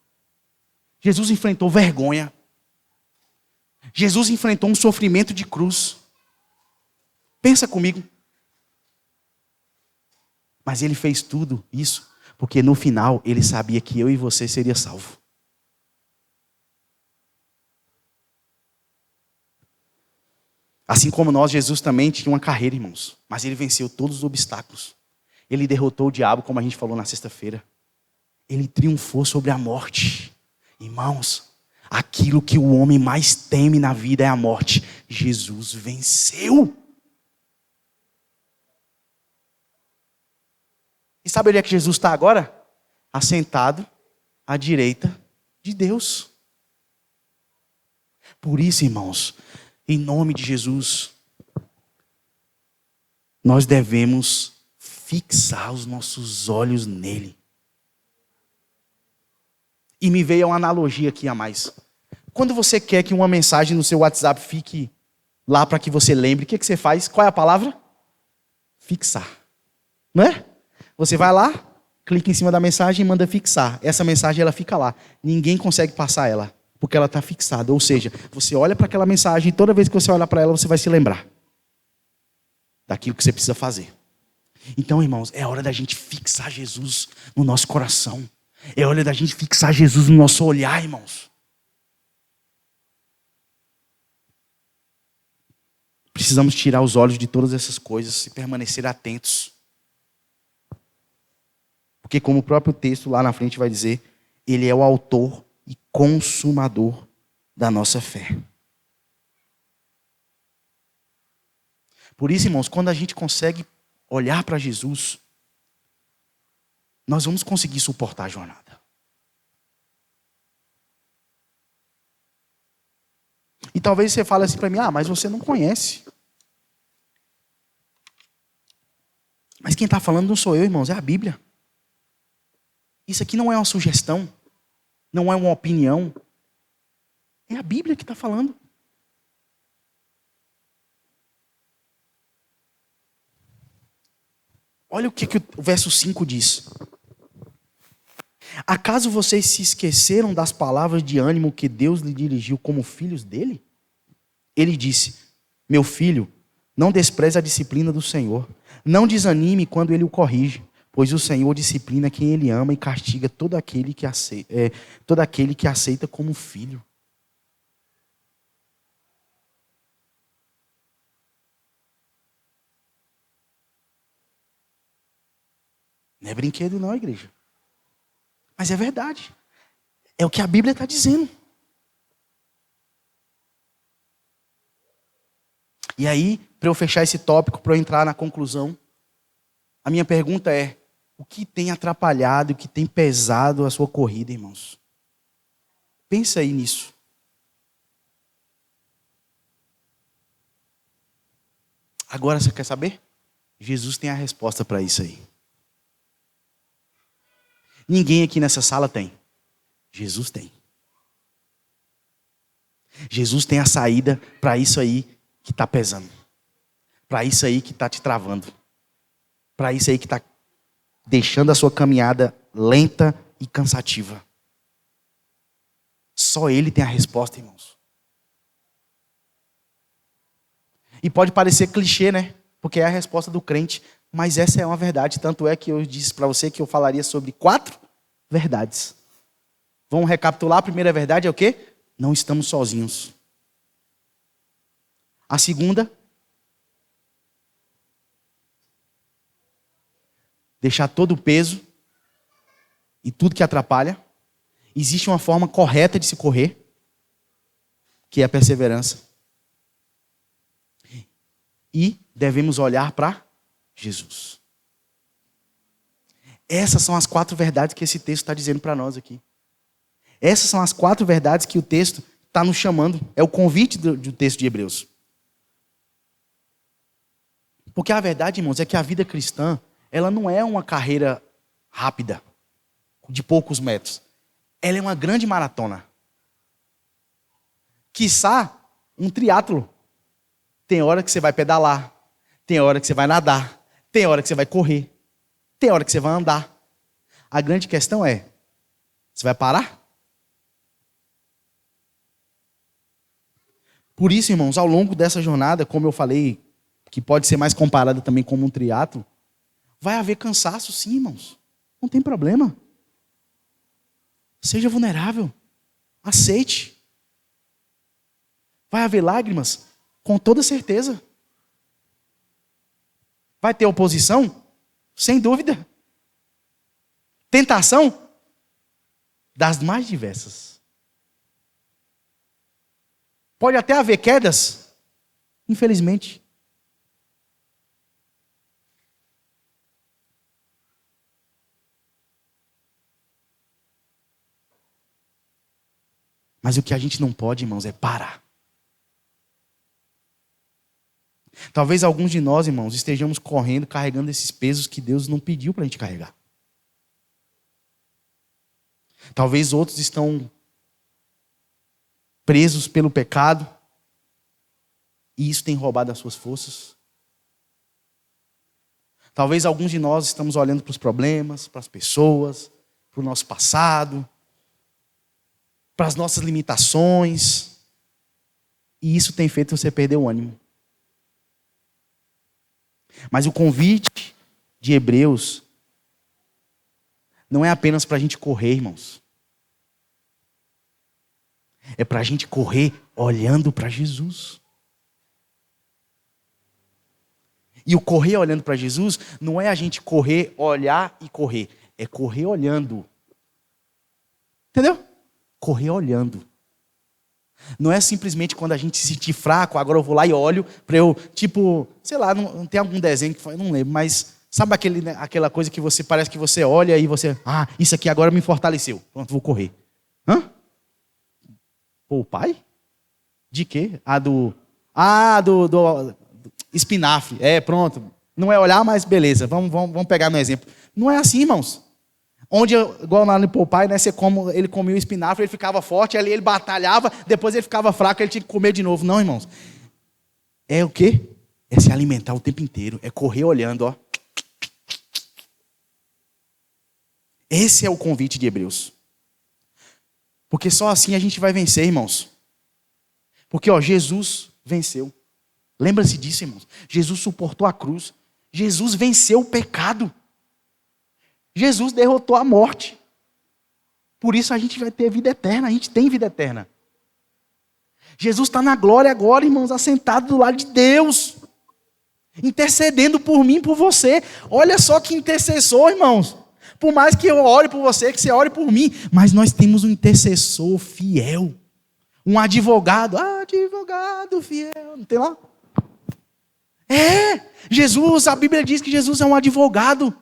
Speaker 1: Jesus enfrentou vergonha. Jesus enfrentou um sofrimento de cruz. Pensa comigo. Mas Ele fez tudo isso porque no final Ele sabia que eu e você seria salvo. Assim como nós, Jesus também tinha uma carreira, irmãos. Mas Ele venceu todos os obstáculos. Ele derrotou o diabo, como a gente falou na sexta-feira. Ele triunfou sobre a morte. Irmãos, aquilo que o homem mais teme na vida é a morte. Jesus venceu. E sabe onde é que Jesus está agora? Assentado à direita de Deus. Por isso, irmãos, em nome de Jesus, nós devemos fixar os nossos olhos nele. E me veio uma analogia aqui a mais. Quando você quer que uma mensagem no seu WhatsApp fique lá para que você lembre, o que você faz? Qual é a palavra? Fixar. Não é? Você vai lá, clica em cima da mensagem e manda fixar. Essa mensagem ela fica lá. Ninguém consegue passar ela, porque ela está fixada. Ou seja, você olha para aquela mensagem e toda vez que você olhar para ela, você vai se lembrar daquilo que você precisa fazer. Então, irmãos, é hora da gente fixar Jesus no nosso coração. É hora da gente fixar Jesus no nosso olhar, irmãos. Precisamos tirar os olhos de todas essas coisas e permanecer atentos. Porque como o próprio texto lá na frente vai dizer, Ele é o autor e consumador da nossa fé. Por isso, irmãos, quando a gente consegue olhar para Jesus, nós vamos conseguir suportar a jornada. E talvez você fale assim para mim, mas você não conhece. Mas quem está falando não sou eu, irmãos, é a Bíblia. Isso aqui não é uma sugestão, não é uma opinião. É a Bíblia que está falando. Olha o que o verso 5 diz. Acaso vocês se esqueceram das palavras de ânimo que Deus lhe dirigiu como filhos dele? Ele disse: meu filho, não despreze a disciplina do Senhor. Não desanime quando ele o corrige, pois o Senhor disciplina quem ele ama e castiga todo aquele que aceita como filho. Não é brinquedo não, igreja. Mas é verdade. É o que a Bíblia está dizendo. E aí, para eu fechar esse tópico, para eu entrar na conclusão, a minha pergunta é: o que tem atrapalhado, o que tem pesado a sua corrida, irmãos? Pensa aí nisso. Agora você quer saber? Jesus tem a resposta para isso aí. Ninguém aqui nessa sala tem. Jesus tem. Jesus tem a saída para isso aí que está pesando. Para isso aí que está te travando. Para isso aí que está deixando a sua caminhada lenta e cansativa. Só Ele tem a resposta, irmãos. E pode parecer clichê, né? Porque é a resposta do crente. Mas essa é uma verdade. Tanto é que eu disse para você que eu falaria sobre 4 verdades. Vamos recapitular. A primeira verdade é o quê? Não estamos sozinhos. A segunda, deixar todo o peso e tudo que atrapalha. Existe uma forma correta de se correr, que é a perseverança. E devemos olhar para Jesus. Essas são as 4 verdades que esse texto está dizendo para nós aqui. Essas são as 4 verdades que o texto está nos chamando. É o convite do texto de Hebreus. Porque a verdade, irmãos, é que a vida cristã, ela não é uma carreira rápida, de poucos metros. Ela é uma grande maratona. Quiçá, um triatlo. Tem hora que você vai pedalar, tem hora que você vai nadar, tem hora que você vai correr, tem hora que você vai andar. A grande questão é, você vai parar? Por isso, irmãos, ao longo dessa jornada, como eu falei, que pode ser mais comparada também como um triatlo, vai haver cansaço sim, irmãos. Não tem problema. Seja vulnerável. Aceite. Vai haver lágrimas? Com toda certeza. Vai ter oposição? Sem dúvida. Tentação? Das mais diversas. Pode até haver quedas? Infelizmente. Mas o que a gente não pode, irmãos, é parar. Talvez alguns de nós, irmãos, estejamos correndo, carregando esses pesos que Deus não pediu para a gente carregar. Talvez outros estão presos pelo pecado e isso tem roubado as suas forças. Talvez alguns de nós estamos olhando para os problemas, para as pessoas, para o nosso passado, para as nossas limitações, e isso tem feito você perder o ânimo. Mas o convite de Hebreus não é apenas para a gente correr, irmãos. É para a gente correr olhando para Jesus. E o correr olhando para Jesus não é a gente correr, olhar e correr. É correr olhando. Entendeu? Correr olhando. Não é simplesmente quando a gente se sentir fraco, agora eu vou lá e olho para eu, tipo, sei lá, não tem algum desenho que eu não lembro, mas sabe aquela coisa que você parece que você olha e você, isso aqui agora me fortaleceu. Pronto, vou correr. Hã? Pô, o pai? De quê? Do espinafre. Pronto. Não é olhar, mas beleza, vamos pegar no exemplo. Não é assim, irmãos. Onde, igual lá no Popeye, né, ele comia o espinafre, ele ficava forte, ali ele batalhava, depois ele ficava fraco, ele tinha que comer de novo. Não, irmãos. É o quê? É se alimentar o tempo inteiro. É correr olhando, ó. Esse é o convite de Hebreus. Porque só assim a gente vai vencer, irmãos. Porque, Jesus venceu. Lembra-se disso, irmãos. Jesus suportou a cruz. Jesus venceu o pecado. Jesus derrotou a morte. Por isso a gente vai ter vida eterna. A gente tem vida eterna. Jesus está na glória agora, irmãos, assentado do lado de Deus. Intercedendo por mim e por você. Olha só que intercessor, irmãos. Por mais que eu ore por você, que você ore por mim. Mas nós temos um intercessor fiel. Um advogado. Advogado fiel. Não tem lá? Jesus, a Bíblia diz que Jesus é um advogado.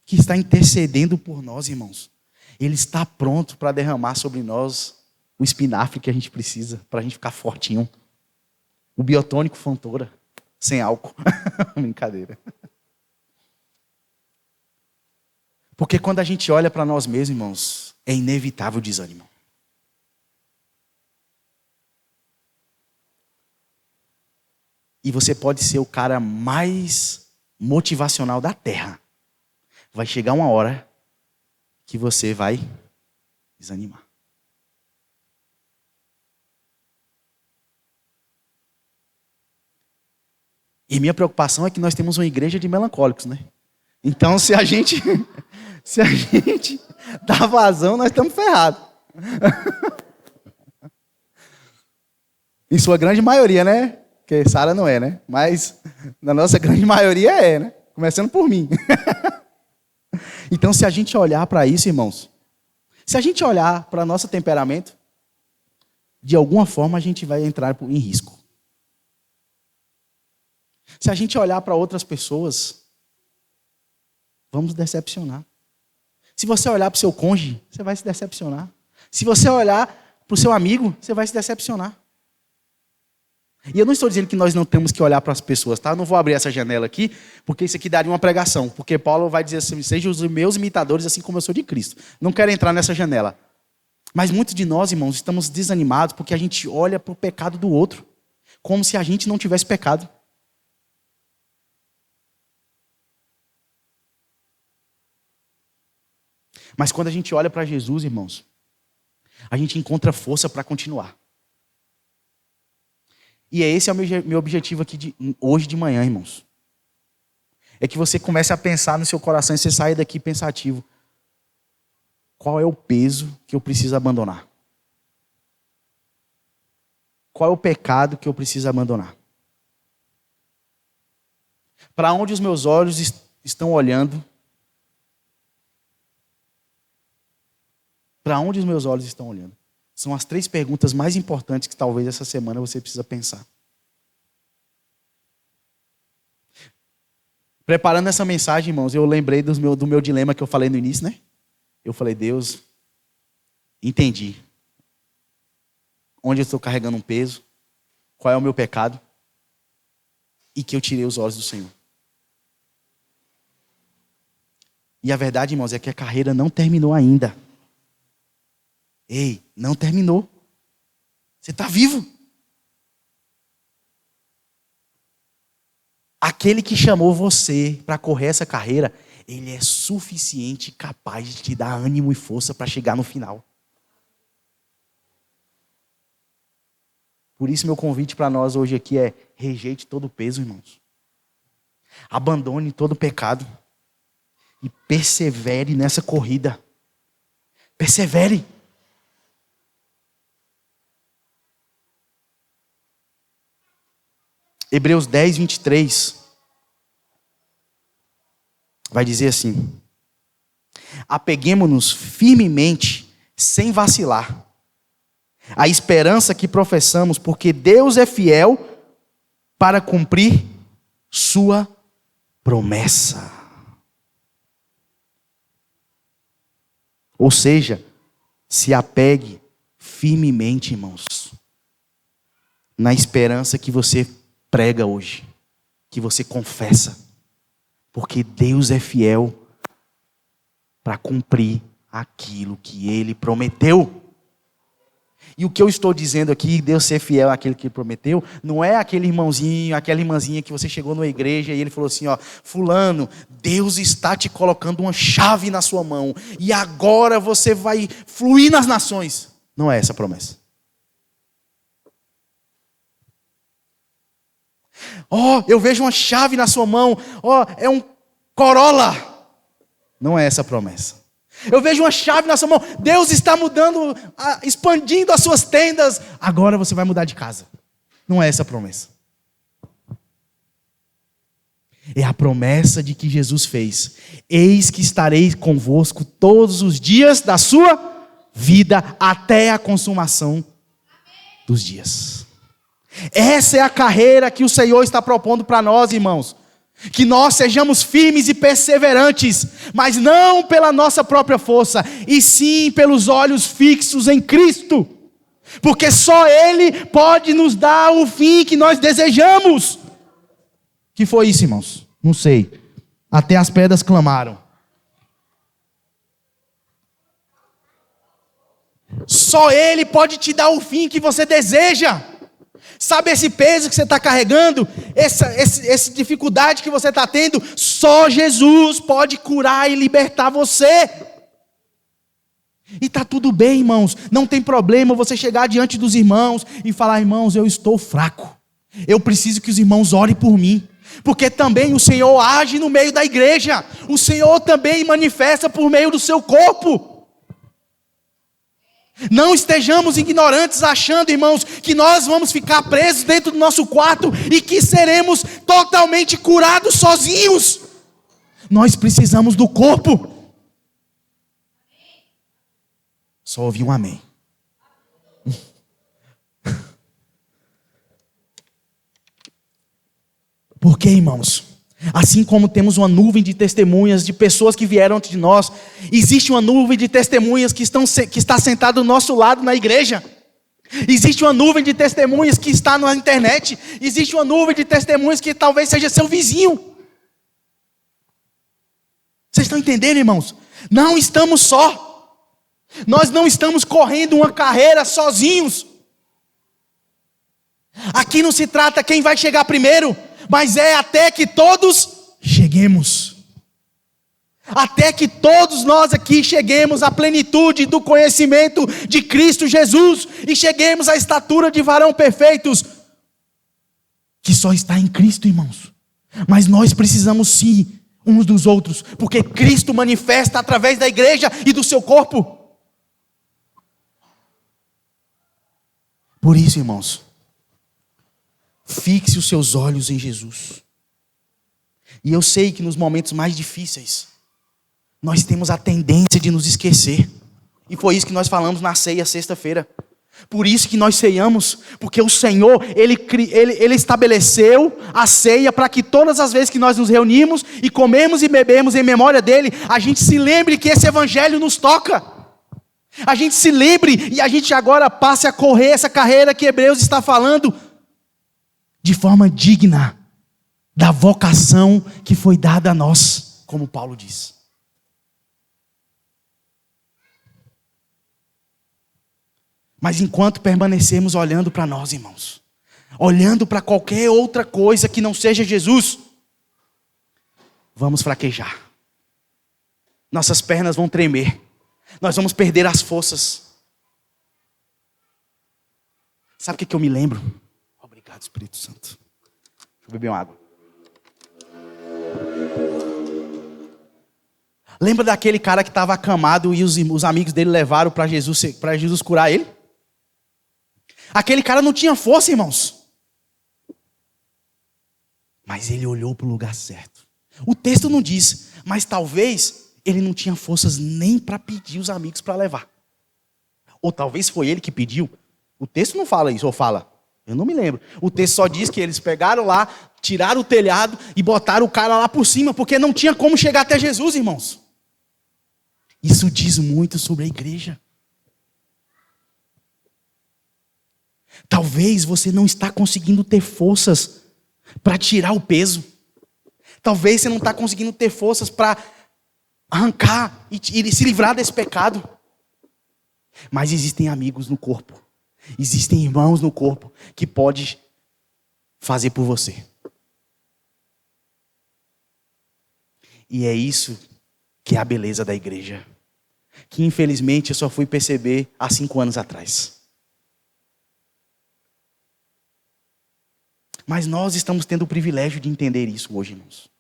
Speaker 1: Que está intercedendo por nós, irmãos. Ele está pronto para derramar sobre nós o espinafre que a gente precisa. Para a gente ficar fortinho. O biotônico Fontoura. Sem álcool. Brincadeira. Porque quando a gente olha para nós mesmos, irmãos, é inevitável o desânimo. E você pode ser o cara mais motivacional da terra. Vai chegar uma hora que você vai desanimar. E minha preocupação é que nós temos uma igreja de melancólicos, né? Então, se a gente dá vazão, nós estamos ferrados. Em sua grande maioria, né? Porque Sara não é, né? Mas na nossa grande maioria é, né? Começando por mim. Então, se a gente olhar para isso, irmãos, se a gente olhar para nosso temperamento, de alguma forma a gente vai entrar em risco. Se a gente olhar para outras pessoas, vamos decepcionar. Se você olhar para o seu cônjuge, você vai se decepcionar. Se você olhar para o seu amigo, você vai se decepcionar. E eu não estou dizendo que nós não temos que olhar para as pessoas, tá? Eu não vou abrir essa janela aqui, porque isso aqui daria uma pregação. Porque Paulo vai dizer assim, sejam os meus imitadores assim como eu sou de Cristo. Não quero entrar nessa janela. Mas muitos de nós, irmãos, estamos desanimados porque a gente olha para o pecado do outro, como se a gente não tivesse pecado. Mas quando a gente olha para Jesus, irmãos, a gente encontra força para continuar. E esse é o meu objetivo aqui hoje de manhã, irmãos. É que você comece a pensar no seu coração e você saia daqui pensativo. Qual é o peso que eu preciso abandonar? Qual é o pecado que eu preciso abandonar? Para onde os meus olhos estão olhando? Para onde os meus olhos estão olhando? São as 3 perguntas mais importantes que talvez essa semana você precisa pensar. Preparando essa mensagem, irmãos, eu lembrei do meu dilema que eu falei no início, né? Eu falei, Deus, entendi. Onde eu estou carregando um peso? Qual é o meu pecado? E que eu tirei os olhos do Senhor. E a verdade, irmãos, é que a carreira não terminou ainda. Ei, não terminou. Você está vivo. Aquele que chamou você para correr essa carreira, ele é suficiente e capaz de te dar ânimo e força para chegar no final. Por isso, meu convite para nós hoje aqui é: rejeite todo o peso, irmãos. Abandone todo o pecado. E persevere nessa corrida. Persevere. Hebreus 10, 23. Vai dizer assim: apeguemo-nos firmemente, sem vacilar, à esperança que professamos, porque Deus é fiel para cumprir sua promessa. Ou seja, se apegue firmemente, irmãos, na esperança que você prega hoje, que você confessa, porque Deus é fiel para cumprir aquilo que Ele prometeu. E o que eu estou dizendo aqui, Deus ser fiel àquele que prometeu, não é aquele irmãozinho, aquela irmãzinha que você chegou na igreja e ele falou assim, ó, fulano, Deus está te colocando uma chave na sua mão e agora você vai fluir nas nações. Não é essa a promessa. Ó, eu vejo uma chave na sua mão, ó, é um Corolla. Não é essa a promessa. Eu vejo uma chave na sua mão. Deus está mudando, expandindo as suas tendas. Agora você vai mudar de casa. Não é essa a promessa. É a promessa de que Jesus fez. Eis que estarei convosco todos os dias da sua vida até a consumação dos dias. Essa é a carreira que o Senhor está propondo para nós, irmãos. Que nós sejamos firmes e perseverantes, mas não pela nossa própria força, e sim pelos olhos fixos em Cristo, porque só Ele pode nos dar o fim que nós desejamos. Que foi isso, irmãos? Não sei. Até as pedras clamaram. Só Ele pode te dar o fim que você deseja. Sabe esse peso que você está carregando? Essa dificuldade que você está tendo? Só Jesus pode curar e libertar você. E está tudo bem, irmãos. Não tem problema você chegar diante dos irmãos e falar, irmãos, eu estou fraco. Eu preciso que os irmãos orem por mim. Porque também o Senhor age no meio da igreja. O Senhor também manifesta por meio do seu corpo. Não estejamos ignorantes achando, irmãos, que nós vamos ficar presos dentro do nosso quarto e que seremos totalmente curados sozinhos. Nós precisamos do corpo. Só ouvi um amém. Por quê, irmãos? Assim como temos uma nuvem de testemunhas de pessoas que vieram antes de nós, existe uma nuvem de testemunhas que está sentada do nosso lado na igreja. Existe uma nuvem de testemunhas que está na internet. Existe uma nuvem de testemunhas que talvez seja seu vizinho. Vocês estão entendendo, irmãos? Não estamos só. Nós não estamos correndo uma carreira sozinhos. Aqui não se trata quem vai chegar primeiro, mas é até que todos cheguemos. Até que todos nós aqui cheguemos à plenitude do conhecimento de Cristo Jesus e cheguemos à estatura de varão perfeitos, que só está em Cristo, irmãos. Mas nós precisamos sim uns dos outros, porque Cristo manifesta através da igreja e do seu corpo. Por isso, irmãos, fixe os seus olhos em Jesus. E eu sei que nos momentos mais difíceis, nós temos a tendência de nos esquecer. E foi isso que nós falamos na ceia sexta-feira. Por isso que nós ceiamos, porque o Senhor, Ele estabeleceu a ceia para que todas as vezes que nós nos reunimos e comemos e bebemos em memória dEle, a gente se lembre que esse Evangelho nos toca. A gente se lembre e a gente agora passe a correr essa carreira que Hebreus está falando, de forma digna da vocação que foi dada a nós, como Paulo diz. Mas enquanto permanecermos olhando para nós, irmãos, olhando para qualquer outra coisa que não seja Jesus, vamos fraquejar. Nossas pernas vão tremer. Nós vamos perder as forças. Sabe o que eu me lembro? Obrigado, Espírito Santo. Deixa eu beber uma água. Lembra daquele cara que estava acamado e os amigos dele levaram para Jesus curar ele? Aquele cara não tinha força, irmãos. Mas ele olhou para o lugar certo. O texto não diz, mas talvez ele não tinha forças nem para pedir os amigos para levar. Ou talvez foi ele que pediu. O texto não fala isso, ou fala? Eu não me lembro. O texto só diz que eles pegaram lá, tiraram o telhado e botaram o cara lá por cima, porque não tinha como chegar até Jesus, irmãos. Isso diz muito sobre a igreja. Talvez você não está conseguindo ter forças para tirar o peso. Talvez você não está conseguindo ter forças para arrancar e se livrar desse pecado. Mas existem amigos no corpo Existem irmãos no corpo que podem fazer por você. E é isso que é a beleza da igreja. Que infelizmente eu só fui perceber há 5 anos atrás. Mas nós estamos tendo o privilégio de entender isso hoje, irmãos.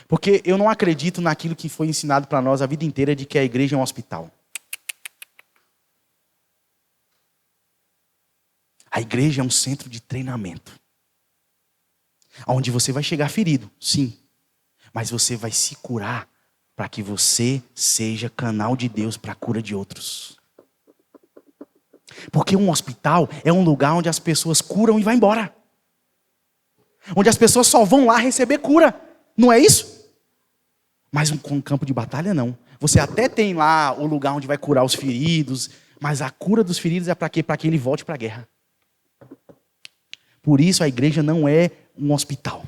Speaker 1: Porque eu não acredito naquilo que foi ensinado para nós a vida inteira de que a igreja é um hospital. A igreja é um centro de treinamento. Onde você vai chegar ferido, sim. Mas você vai se curar para que você seja canal de Deus para a cura de outros. Porque um hospital é um lugar onde as pessoas curam e vão embora. Onde as pessoas só vão lá receber cura. Não é isso? Mas um campo de batalha não. Você até tem lá o lugar onde vai curar os feridos. Mas a cura dos feridos é para quê? Para que ele volte para a guerra. Por isso a igreja não é um hospital.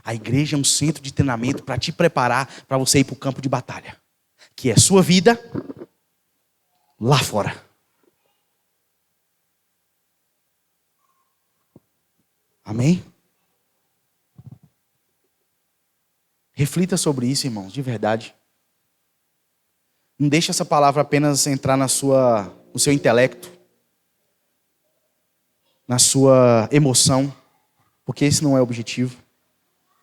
Speaker 1: A igreja é um centro de treinamento para te preparar para você ir para o campo de batalha. Que é sua vida lá fora. Amém? Reflita sobre isso, irmãos, de verdade. Não deixe essa palavra apenas entrar no seu intelecto, na sua emoção, porque esse não é o objetivo.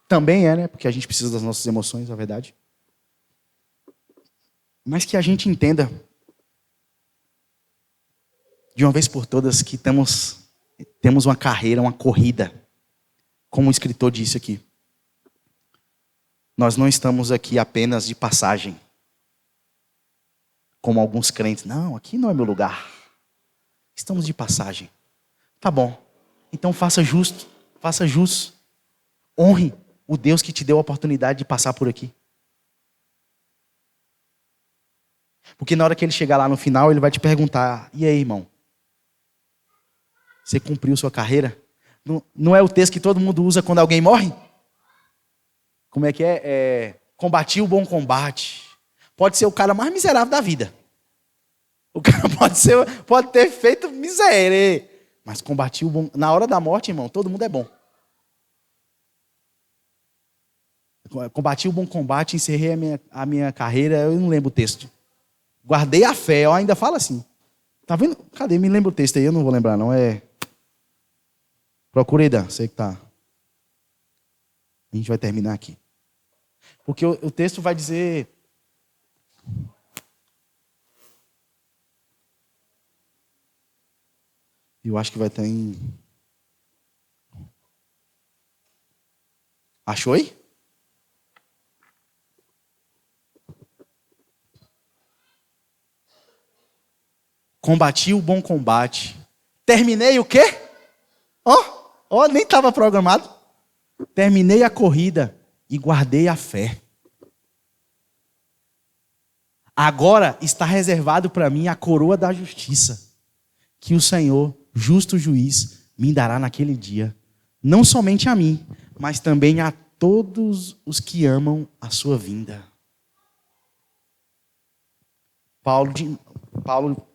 Speaker 1: Também é, né? Porque a gente precisa das nossas emoções, na verdade. Mas que a gente entenda, de uma vez por todas, que temos uma carreira, uma corrida. Como o escritor disse aqui. Nós não estamos aqui apenas de passagem. Como alguns crentes. Não, aqui não é meu lugar. Estamos de passagem. Tá bom. Então faça justo. Faça jus. Honre o Deus que te deu a oportunidade de passar por aqui. Porque na hora que ele chegar lá no final, ele vai te perguntar: e aí, irmão? Você cumpriu sua carreira? Não é o texto que todo mundo usa quando alguém morre? Como é que é? Combati o bom combate. Pode ser o cara mais miserável da vida. O cara pode ter feito miséria. Mas combati o bom... Na hora da morte, irmão, todo mundo é bom. Combati o bom combate, encerrei a minha carreira, eu não lembro o texto. Guardei a fé, eu ainda falo assim. Tá vendo? Cadê? Me lembra o texto aí, eu não vou lembrar não. Procura aí, Dan, sei que tá. A gente vai terminar aqui. Porque o texto vai dizer... Eu acho que vai estar em... Achou aí? Combati o bom combate. Terminei o quê? Ó, nem estava programado. Terminei a corrida e guardei a fé. Agora está reservado para mim a coroa da justiça, que o Senhor, justo juiz, me dará naquele dia. Não somente a mim, mas também a todos os que amam a sua vinda. Paulo,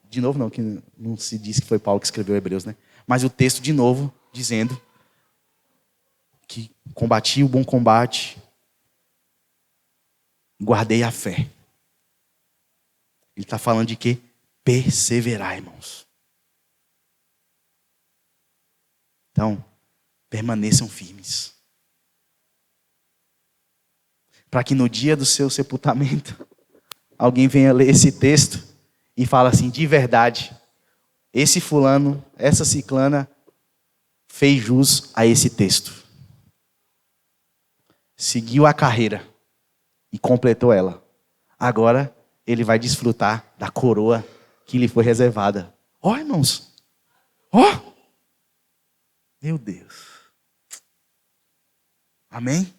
Speaker 1: de novo não, que não se diz que foi Paulo que escreveu Hebreus, né? Mas o texto de novo dizendo que combati o bom combate, guardei a fé. Ele está falando de quê? Perseverar, irmãos. Então, permaneçam firmes. Para que no dia do seu sepultamento, alguém venha ler esse texto e fala assim: de verdade, esse fulano, essa ciclana, fez jus a esse texto. Seguiu a carreira e completou ela. Agora ele vai desfrutar da coroa que lhe foi reservada. Ó, irmãos. Ó. Meu Deus. Amém?